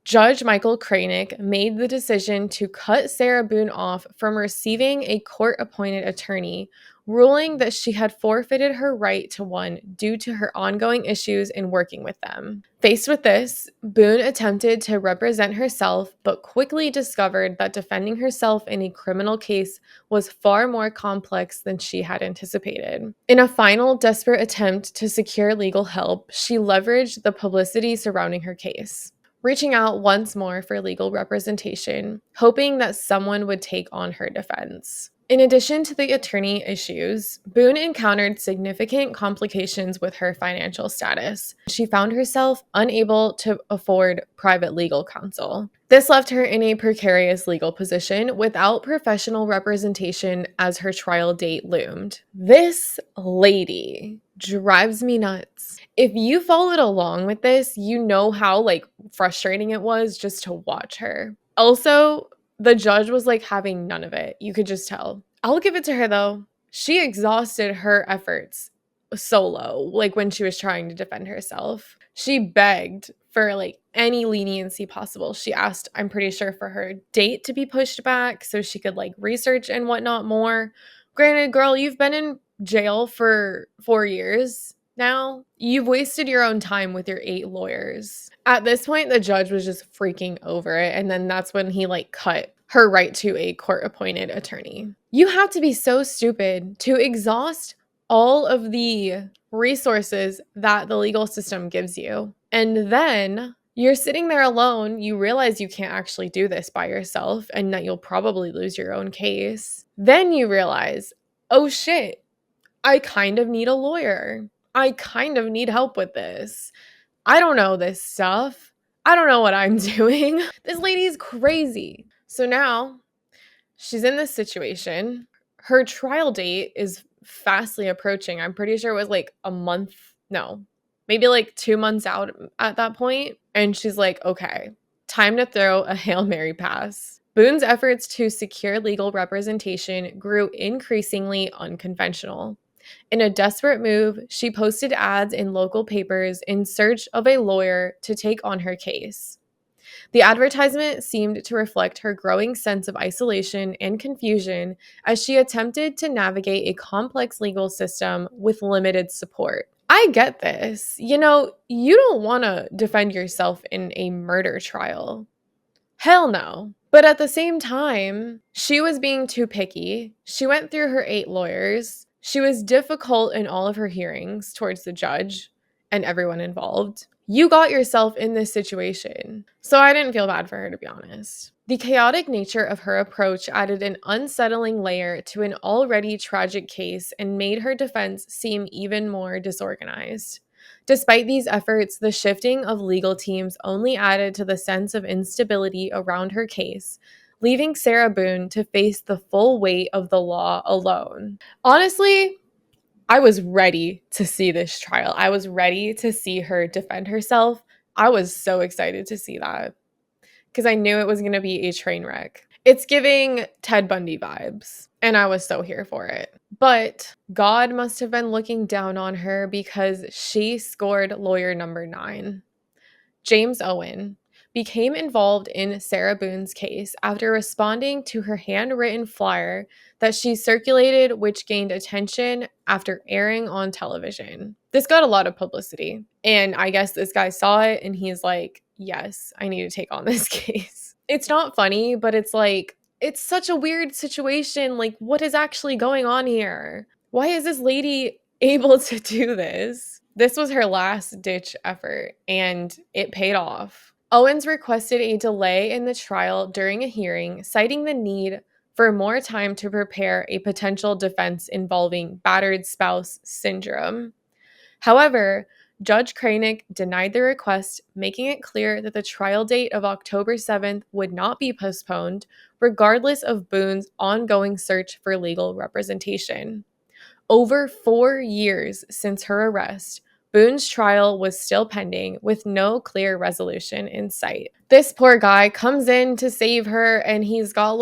Judge Michael Kranick, made the decision to cut Sarah Boone off from receiving a court-appointed attorney, ruling that she had forfeited her right to one due to her ongoing issues in working with them. Faced with this, Boone attempted to represent herself, but quickly discovered that defending herself in a criminal case was far more complex than she had anticipated. In a final desperate attempt to secure legal help, she leveraged the publicity surrounding her case, reaching out once more for legal representation, hoping that someone would take on her defense. In addition to the attorney issues, Boone encountered significant complications with her financial status. She found herself unable to afford private legal counsel. This left her in a precarious legal position without professional representation as her trial date loomed. This lady drives me nuts. If you followed along with this, you know how frustrating it was just to watch her. Also, the judge was having none of it. You could just tell. I'll give it to her though. She exhausted her efforts solo, when she was trying to defend herself. She begged for any leniency possible. She asked, I'm pretty sure, for her date to be pushed back so she could research and whatnot more. Granted, girl, you've been in jail for 4 years now. You've wasted your own time with your 8 lawyers. At this point, the judge was just freaking over it, and then that's when he cut her right to a court-appointed attorney. You have to be so stupid to exhaust all of the resources that the legal system gives you, and then you're sitting there alone. You realize you can't actually do this by yourself and that you'll probably lose your own case. Then you realize, oh shit, I kind of need a lawyer. I kind of need help with this. I don't know this stuff. I don't know what I'm doing. This lady's crazy. So now she's in this situation. Her trial date is fastly approaching. I'm pretty sure it was a month. No, maybe 2 months out at that point. And she's okay, time to throw a Hail Mary pass. Boone's efforts to secure legal representation grew increasingly unconventional. In a desperate move, she posted ads in local papers in search of a lawyer to take on her case. The advertisement seemed to reflect her growing sense of isolation and confusion as she attempted to navigate a complex legal system with limited support. I get this. You don't want to defend yourself in a murder trial. Hell no. But at the same time, she was being too picky. She went through her 8 lawyers. She was difficult in all of her hearings towards the judge and everyone involved. You got yourself in this situation. So I didn't feel bad for her, to be honest. The chaotic nature of her approach added an unsettling layer to an already tragic case and made her defense seem even more disorganized. Despite these efforts, the shifting of legal teams only added to the sense of instability around her case, leaving Sarah Boone to face the full weight of the law alone. Honestly, I was ready to see this trial. I was ready to see her defend herself. I was so excited to see that because I knew it was going to be a train wreck. It's giving Ted Bundy vibes, and I was so here for it. But God must have been looking down on her because she scored lawyer number 9. James Owen became involved in Sarah Boone's case after responding to her handwritten flyer that she circulated, which gained attention after airing on television. This got a lot of publicity, and I guess this guy saw it and he's like, yes, I need to take on this case. It's not funny, but it's it's such a weird situation. What is actually going on here? Why is this lady able to do this? This was her last-ditch effort, and it paid off. Owens requested a delay in the trial during a hearing, citing the need for more time to prepare a potential defense involving battered spouse syndrome. However, Judge Kranick denied the request, making it clear that the trial date of October 7th would not be postponed, regardless of Boone's ongoing search for legal representation. Over 4 years since her arrest, Boone's trial was still pending with no clear resolution in sight. This poor guy comes in to save her and he's got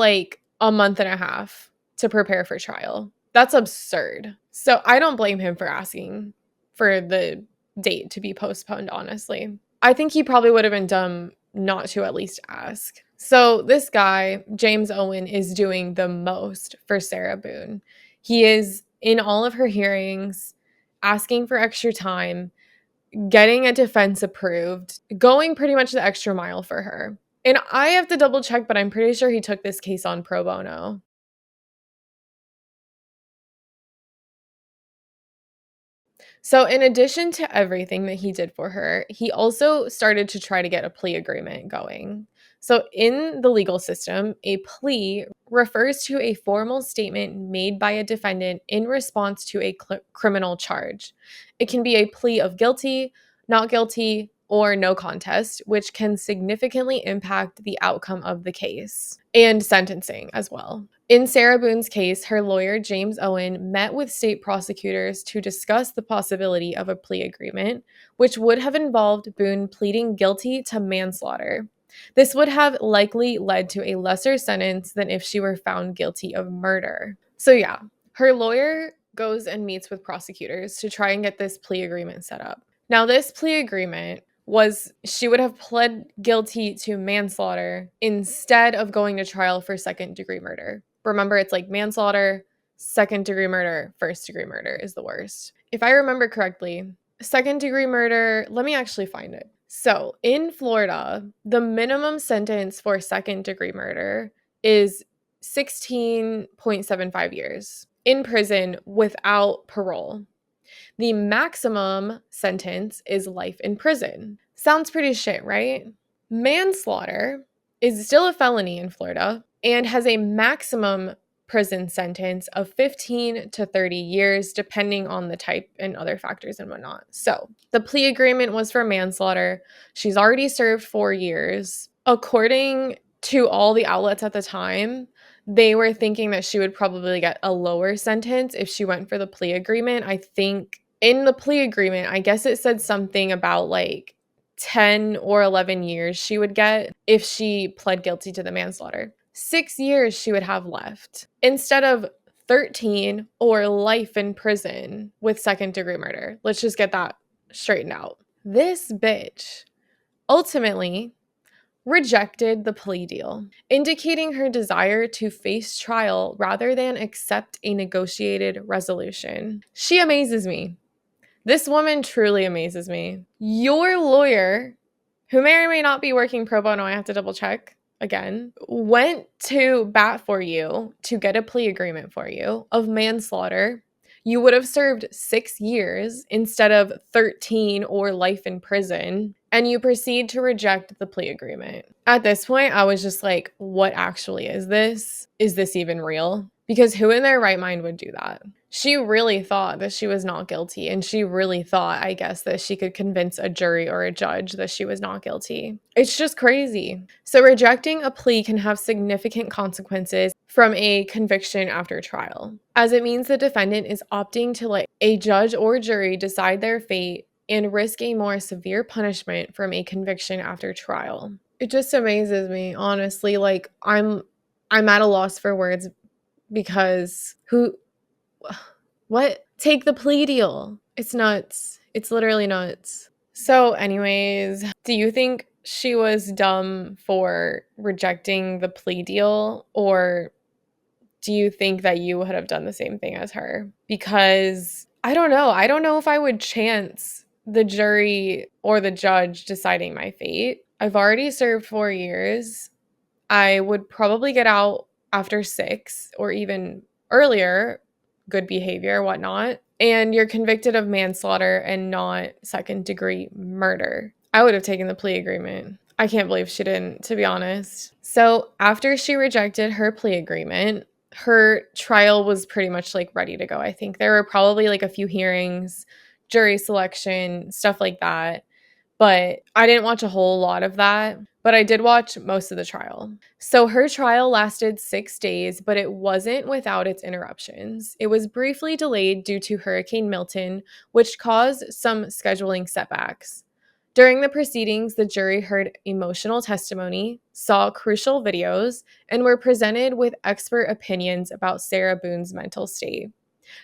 a month and a half to prepare for trial. That's absurd. So I don't blame him for asking for the date to be postponed, honestly. I think he probably would have been dumb not to at least ask. So this guy, James Owen, is doing the most for Sarah Boone. He is in all of her hearings, asking for extra time, getting a defense approved, going pretty much the extra mile for her. And I have to double check, but I'm pretty sure he took this case on pro bono. So, in addition to everything that he did for her, he also started to try to get a plea agreement going. So, in the legal system, a plea refers to a formal statement made by a defendant in response to a criminal charge. It can be a plea of guilty, not guilty, or no contest, which can significantly impact the outcome of the case and sentencing as well. In Sarah Boone's case, her lawyer, James Owen, met with state prosecutors to discuss the possibility of a plea agreement, which would have involved Boone pleading guilty to manslaughter. This would have likely led to a lesser sentence than if she were found guilty of murder. So, yeah, her lawyer goes and meets with prosecutors to try and get this plea agreement set up. Now, this plea agreement was she would have pled guilty to manslaughter instead of going to trial for second-degree murder. Remember, it's like manslaughter, second-degree murder, first-degree murder is the worst. If I remember correctly, second-degree murder, let me actually find it. So, in Florida, the minimum sentence for second-degree murder is 16.75 years in prison without parole. The maximum sentence is life in prison. Sounds pretty shit, right? Manslaughter is still a felony in Florida and has a maximum prison sentence of 15 to 30 years, depending on the type and other factors and whatnot. So the plea agreement was for manslaughter. She's already served 4 years. According to all the outlets at the time, they were thinking that she would probably get a lower sentence if she went for the plea agreement. I think in the plea agreement, I guess it said something about like 10 or 11 years she would get if she pled guilty to the manslaughter. 6 years she would have left instead of 13 or life in prison with second-degree murder. Let's just get that straightened out. This bitch ultimately rejected the plea deal, indicating her desire to face trial rather than accept a negotiated resolution. She amazes me. This woman truly amazes me. Your lawyer, who may or may not be working pro bono, I have to double check again, went to bat for you to get a plea agreement for you of manslaughter. You would have served 6 years instead of 13 or life in prison, and you proceed to reject the plea agreement. At this point, I was just like, what actually is this? Is this even real? Because who in their right mind would do that? She really thought that she was not guilty, and she really thought, I guess, that she could convince a jury or a judge that she was not guilty. It's just crazy. So rejecting a plea can have significant consequences from a conviction after trial, as it means the defendant is opting to let a judge or jury decide their fate and risk a more severe punishment from a conviction after trial. It just amazes me, honestly. Like, I'm at a loss for words because what? Take the plea deal. It's nuts. It's literally nuts. So anyways, do you think she was dumb for rejecting the plea deal, or do you think that you would have done the same thing as her? Because I don't know. I don't know if I would chance the jury or the judge deciding my fate. I've already served 4 years. I would probably get out after 6 or even earlier, good behavior, whatnot. And you're convicted of manslaughter and not second-degree murder. I would have taken the plea agreement. I can't believe she didn't, to be honest. So after she rejected her plea agreement, her trial was pretty much like ready to go. I think there were probably like a few hearings, jury selection, stuff like that. But I didn't watch a whole lot of that, but I did watch most of the trial. So her trial lasted 6 days, but it wasn't without its interruptions. It was briefly delayed due to Hurricane Milton, which caused some scheduling setbacks. During the proceedings, the jury heard emotional testimony, saw crucial videos, and were presented with expert opinions about Sarah Boone's mental state.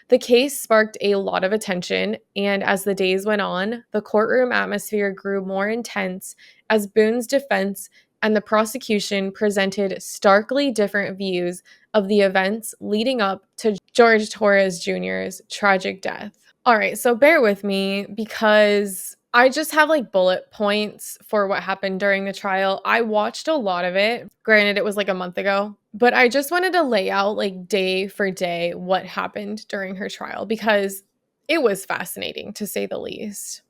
The case sparked a lot of attention, and as the days went on, the courtroom atmosphere grew more intense as Boone's defense and the prosecution presented starkly different views of the events leading up to Jorge Torres Jr.'s tragic death. All right, so bear with me because I just have like bullet points for what happened during the trial. I watched a lot of it. Granted, it was like a month ago, but I just wanted to lay out like day for day what happened during her trial because it was fascinating to say the least.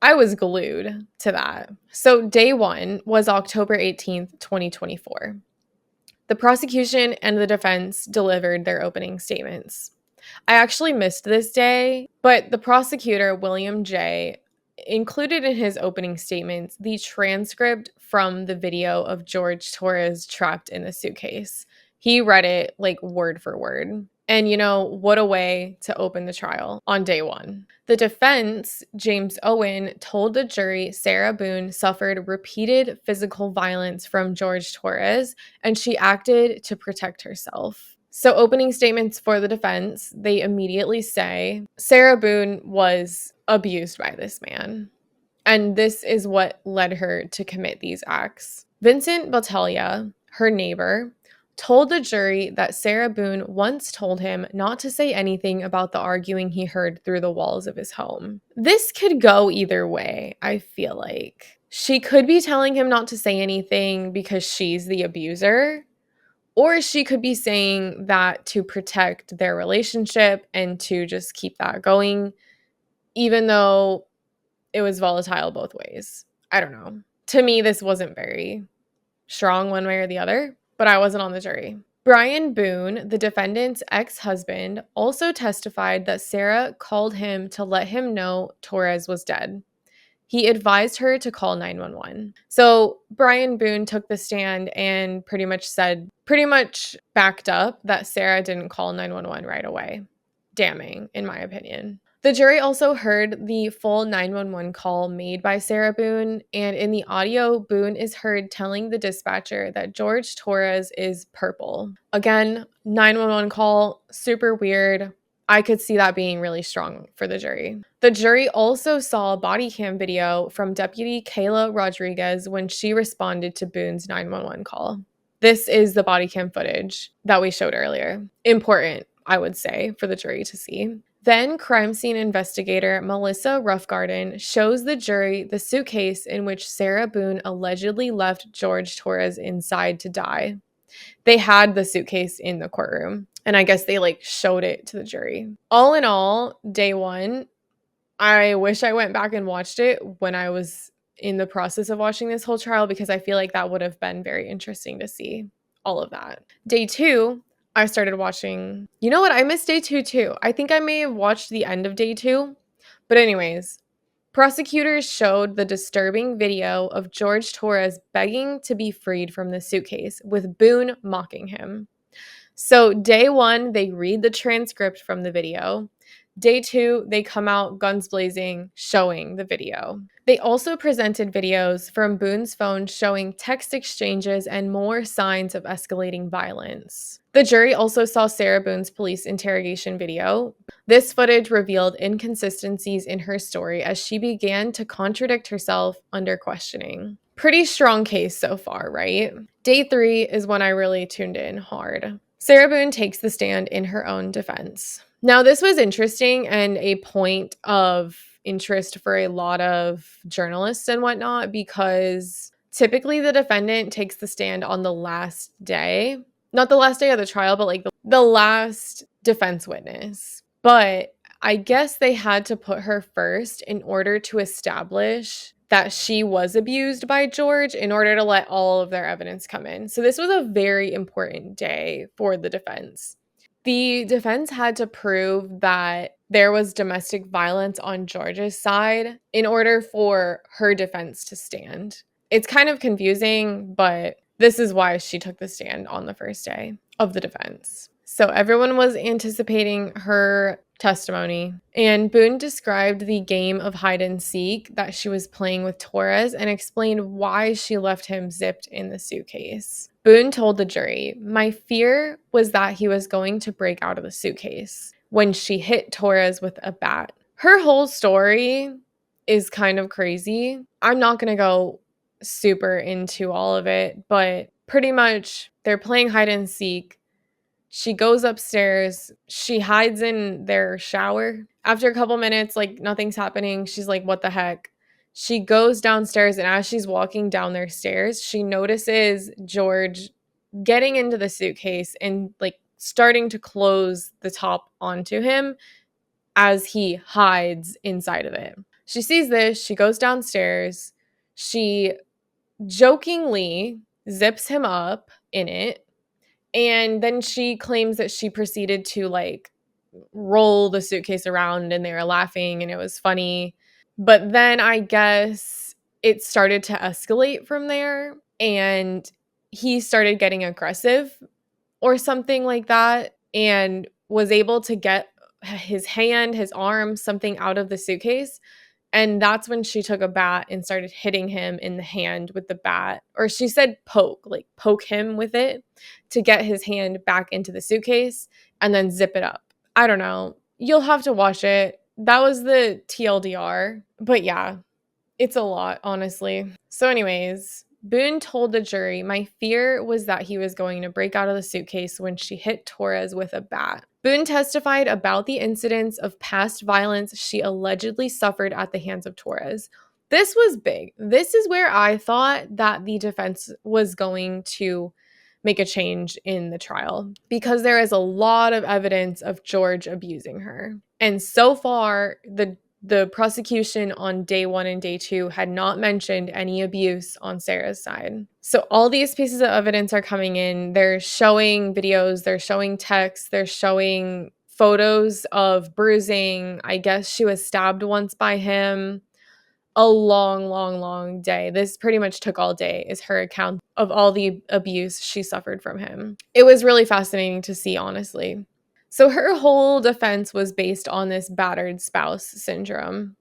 I was glued to that. So day 1 was October 18th, 2024. The prosecution and the defense delivered their opening statements. I actually missed this day, but the prosecutor, William J., included in his opening statements the transcript from the video of Jorge Torres trapped in the suitcase. He read it like word for word. And you know, what a way to open the trial on day 1. The defense, James Owen, told the jury Sarah Boone suffered repeated physical violence from Jorge Torres and she acted to protect herself. So opening statements for the defense, they immediately say Sarah Boone was abused by this man. And this is what led her to commit these acts. Vincent Battaglia, her neighbor, told the jury that Sarah Boone once told him not to say anything about the arguing he heard through the walls of his home. This could go either way, I feel like. She could be telling him not to say anything because she's the abuser, or she could be saying that to protect their relationship and to just keep that going, even though it was volatile both ways. I don't know. To me, this wasn't very strong one way or the other, but I wasn't on the jury. Brian Boone, the defendant's ex-husband, also testified that Sarah called him to let him know Torres was dead. He advised her to call 911. So Brian Boone took the stand and pretty much backed up that Sarah didn't call 911 right away. Damning, in my opinion. The jury also heard the full 911 call made by Sarah Boone, and in the audio, Boone is heard telling the dispatcher that Jorge Torres is purple. Again, 911 call, super weird. I could see that being really strong for the jury. The jury also saw a body cam video from Deputy Kayla Rodriguez when she responded to Boone's 911 call. This is the body cam footage that we showed earlier. Important, I would say, for the jury to see. Then crime scene investigator Melissa Roughgarden shows the jury the suitcase in which Sarah Boone allegedly left Jorge Torres inside to die. They had the suitcase in the courtroom, and I guess they like showed it to the jury. All in all, day 1, I wish I went back and watched it when I was in the process of watching this whole trial because I feel like that would have been very interesting to see all of that. Day 2, I started watching. You know what? I missed day 2 too. I think I may have watched the end of day 2. But anyways, prosecutors showed the disturbing video of Jorge Torres begging to be freed from the suitcase, with Boone mocking him. So day 1, they read the transcript from the video. Day 2, they come out guns blazing, showing the video. They also presented videos from Boone's phone showing text exchanges and more signs of escalating violence. The jury also saw Sarah Boone's police interrogation video. This footage revealed inconsistencies in her story as she began to contradict herself under questioning. Pretty strong case so far, right? Day 3 is when I really tuned in hard. Sarah Boone takes the stand in her own defense. Now, this was interesting and a point of interest for a lot of journalists and whatnot because typically the defendant takes the stand on the last day. Not the last day of the trial, but like the last defense witness. But I guess they had to put her first in order to establish that she was abused by Jorge in order to let all of their evidence come in. So this was a very important day for the defense. The defense had to prove that there was domestic violence on Jorge's side in order for her defense to stand. It's kind of confusing, but this is why she took the stand on the first day of the defense. So everyone was anticipating her testimony, and Boone described the game of hide and seek that she was playing with Torres and explained why she left him zipped in the suitcase. Boone told the jury, "My fear was that he was going to break out of the suitcase. when she hit Torres with a bat. Her whole story is kind of crazy. I'm not going to go super into all of it, but pretty much they're playing hide and seek. She goes upstairs. She hides in their shower. After a couple minutes, like nothing's happening, she's like, what the heck? She goes downstairs, and as she's walking down their stairs, she notices George getting into the suitcase and like starting to close the top onto him as he hides inside of it. She sees this. She goes downstairs. She jokingly zips him up in it. And then she claims that she proceeded to like roll the suitcase around and they were laughing and it was funny. But then I guess it started to escalate from there and he started getting aggressive or something like that and was able to get his hand, his arm, something out of the suitcase. And that's when she took a bat and started hitting him in the hand with the bat. Or she said like poke him with it to get his hand back into the suitcase and then zip it up. I don't know. You'll have to watch it. That was the TLDR. But yeah, it's a lot, honestly. So anyways, Boone told the jury, my fear was that he was going to break out of the suitcase when she hit Torres with a bat. Boone testified about the incidents of past violence she allegedly suffered at the hands of Torres. This was big. This is where I thought that the defense was going to make a change in the trial because there is a lot of evidence of George abusing her. And so far, the prosecution on day 1 and day 2 had not mentioned any abuse on Sarah's side. So all these pieces of evidence are coming in. They're showing videos, they're showing texts, they're showing photos of bruising. I guess she was stabbed once by him. A long day. This pretty much took all day, is her account of all the abuse she suffered from him. It was really fascinating to see, honestly. So her whole defense was based on this battered spouse syndrome,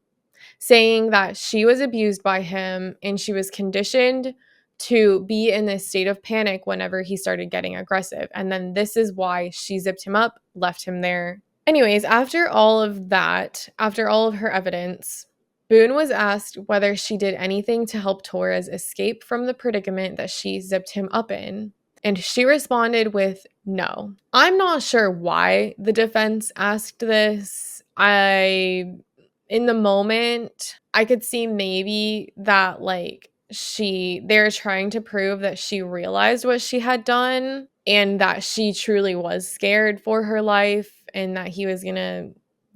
saying that she was abused by him and she was conditioned to be in this state of panic whenever he started getting aggressive. And then this is why she zipped him up, left him there. Anyways, after all of that, after all of her evidence, Boone was asked whether she did anything to help Torres escape from the predicament that she zipped him up in. And she responded with no. I'm not sure why the defense asked this. In the moment, I could see maybe that like they're trying to prove that she realized what she had done and that she truly was scared for her life and that he was gonna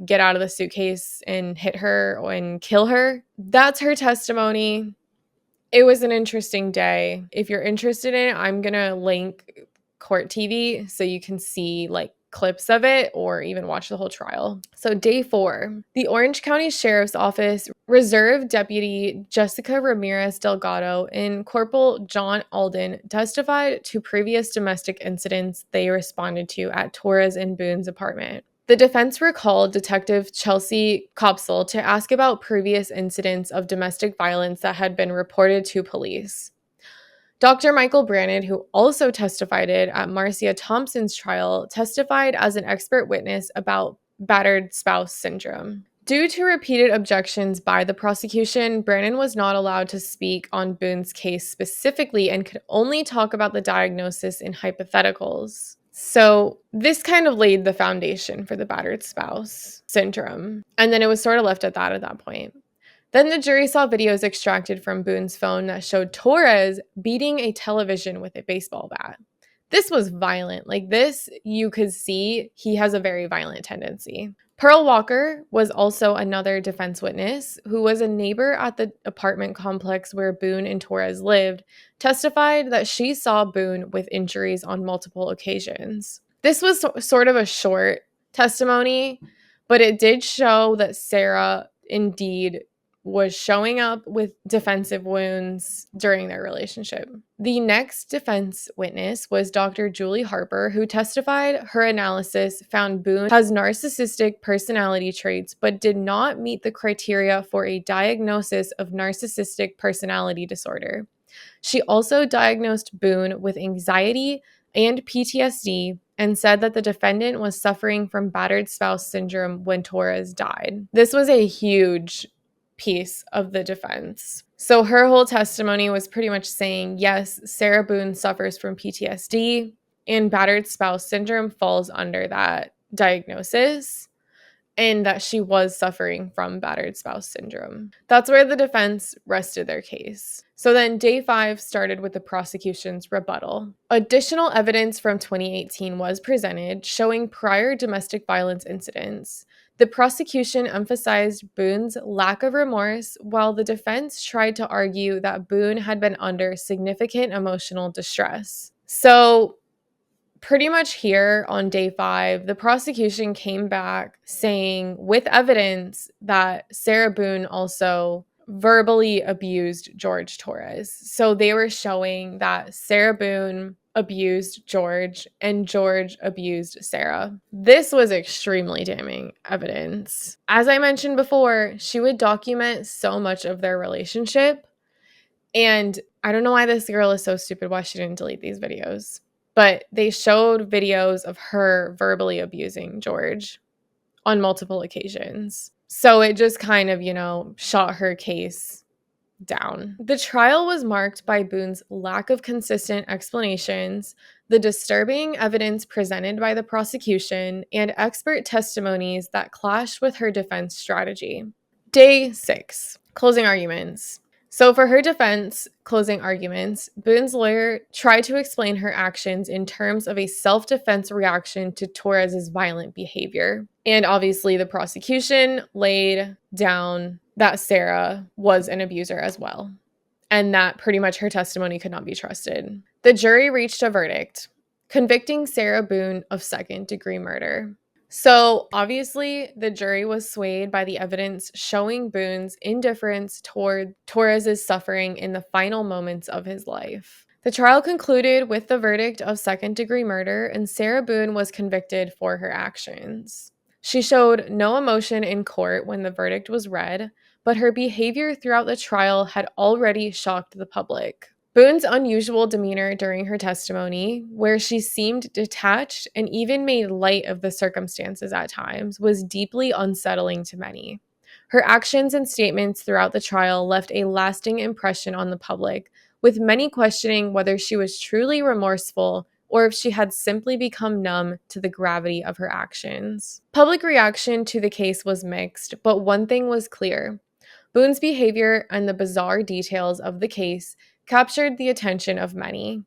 get out of the suitcase and hit her and kill her. That's her testimony. It was an interesting day. If you're interested in it, I'm going to link Court TV so you can see like clips of it or even watch the whole trial. So day 4, the Orange County Sheriff's Office Reserve Deputy Jessica Ramirez Delgado and Corporal John Alden testified to previous domestic incidents they responded to at Torres and Boone's apartment. The defense recalled Detective Chelsea Copsell to ask about previous incidents of domestic violence that had been reported to police. Dr. Michael Brannon, who also testified at Marcia Thompson's trial, testified as an expert witness about battered spouse syndrome. Due to repeated objections by the prosecution, Brannon was not allowed to speak on Boone's case specifically and could only talk about the diagnosis in hypotheticals. So this kind of laid the foundation for the battered spouse syndrome. And then it was sort of left at that point. Then the jury saw videos extracted from Boone's phone that showed Torres beating a television with a baseball bat. This was violent. Like this, you could see he has a very violent tendency. Pearl Walker was also another defense witness who was a neighbor at the apartment complex where Boone and Torres lived, testified that she saw Boone with injuries on multiple occasions. This was sort of a short testimony, but it did show that Sarah indeed was showing up with defensive wounds during their relationship. The next defense witness was Dr. Julie Harper, who testified her analysis found Boone has narcissistic personality traits, but did not meet the criteria for a diagnosis of narcissistic personality disorder. She also diagnosed Boone with anxiety, and PTSD, and said that the defendant was suffering from battered spouse syndrome when Torres died. This was a huge piece of the defense. So her whole testimony was pretty much saying, yes, Sarah Boone suffers from PTSD, and battered spouse syndrome falls under that diagnosis, and that she was suffering from battered spouse syndrome. That's where the defense rested their case. So then day 5 started with the prosecution's rebuttal. Additional evidence from 2018 was presented showing prior domestic violence incidents. The prosecution emphasized Boone's lack of remorse, while the defense tried to argue that Boone had been under significant emotional distress. So pretty much here on day 5, the prosecution came back saying with evidence that Sarah Boone also verbally abused Jorge Torres. So they were showing that Sarah Boone abused George and George abused Sarah. This was extremely damning evidence. As I mentioned before, she would document so much of their relationship, and I don't know why this girl is so stupid, why she didn't delete these videos. But they showed videos of her verbally abusing George on multiple occasions. So it just kind of, shot her case down. The trial was marked by Boone's lack of consistent explanations, the disturbing evidence presented by the prosecution, and expert testimonies that clashed with her defense strategy. Day 6, closing arguments. So for her defense closing arguments, Boone's lawyer tried to explain her actions in terms of a self-defense reaction to Torres's violent behavior. And obviously the prosecution laid down that Sarah was an abuser as well, and that pretty much her testimony could not be trusted. The jury reached a verdict, convicting Sarah Boone of second-degree murder. So obviously the jury was swayed by the evidence showing Boone's indifference toward Torres's suffering in the final moments of his life. The trial concluded with the verdict of second-degree murder, and Sarah Boone was convicted for her actions. She showed no emotion in court when the verdict was read, but her behavior throughout the trial had already shocked the public. Boone's unusual demeanor during her testimony, where she seemed detached and even made light of the circumstances at times, was deeply unsettling to many. Her actions and statements throughout the trial left a lasting impression on the public, with many questioning whether she was truly remorseful or if she had simply become numb to the gravity of her actions. Public reaction to the case was mixed, but one thing was clear. Boone's behavior and the bizarre details of the case captured the attention of many.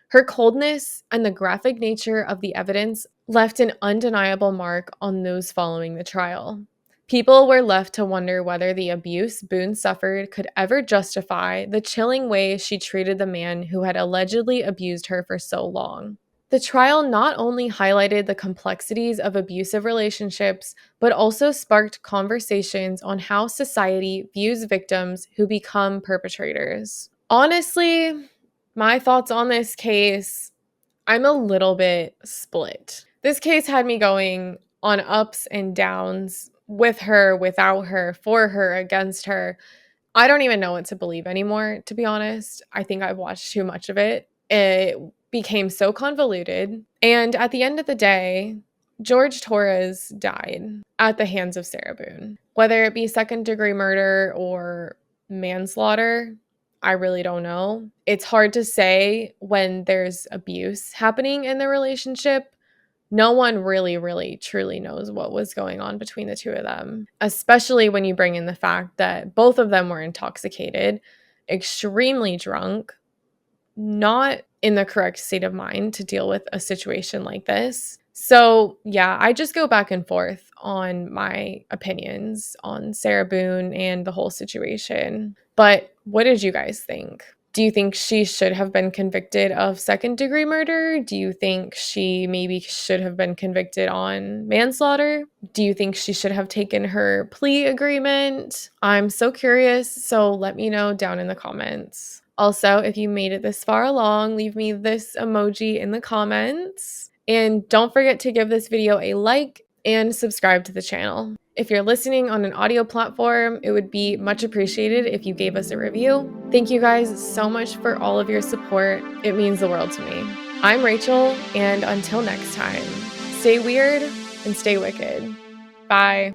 Her coldness and the graphic nature of the evidence left an undeniable mark on those following the trial. People were left to wonder whether the abuse Boone suffered could ever justify the chilling way she treated the man who had allegedly abused her for so long. The trial not only highlighted the complexities of abusive relationships, but also sparked conversations on how society views victims who become perpetrators. Honestly, my thoughts on this case, I'm a little bit split. This case had me going on ups and downs, with her, without her, for her, against her. I don't even know what to believe anymore, to be honest. I think I've watched too much of it. It became so convoluted. And at the end of the day, Jorge Torres died at the hands of Sarah Boone. Whether it be second-degree murder or manslaughter, I really don't know. It's hard to say when there's abuse happening in the relationship. No one really, truly knows what was going on between the two of them, especially when you bring in the fact that both of them were intoxicated, extremely drunk, not in the correct state of mind to deal with a situation like this. So yeah, I just go back and forth on my opinions on Sarah Boone and the whole situation. But what did you guys think? Do you think she should have been convicted of second-degree murder? Do you think she maybe should have been convicted on manslaughter? Do you think she should have taken her plea agreement? I'm so curious, so let me know down in the comments. Also, if you made it this far along, leave me this emoji in the comments. And don't forget to give this video a like and subscribe to the channel. If you're listening on an audio platform, it would be much appreciated if you gave us a review. Thank you guys so much for all of your support. It means the world to me. I'm Rachel, and until next time, stay weird and stay wicked. Bye.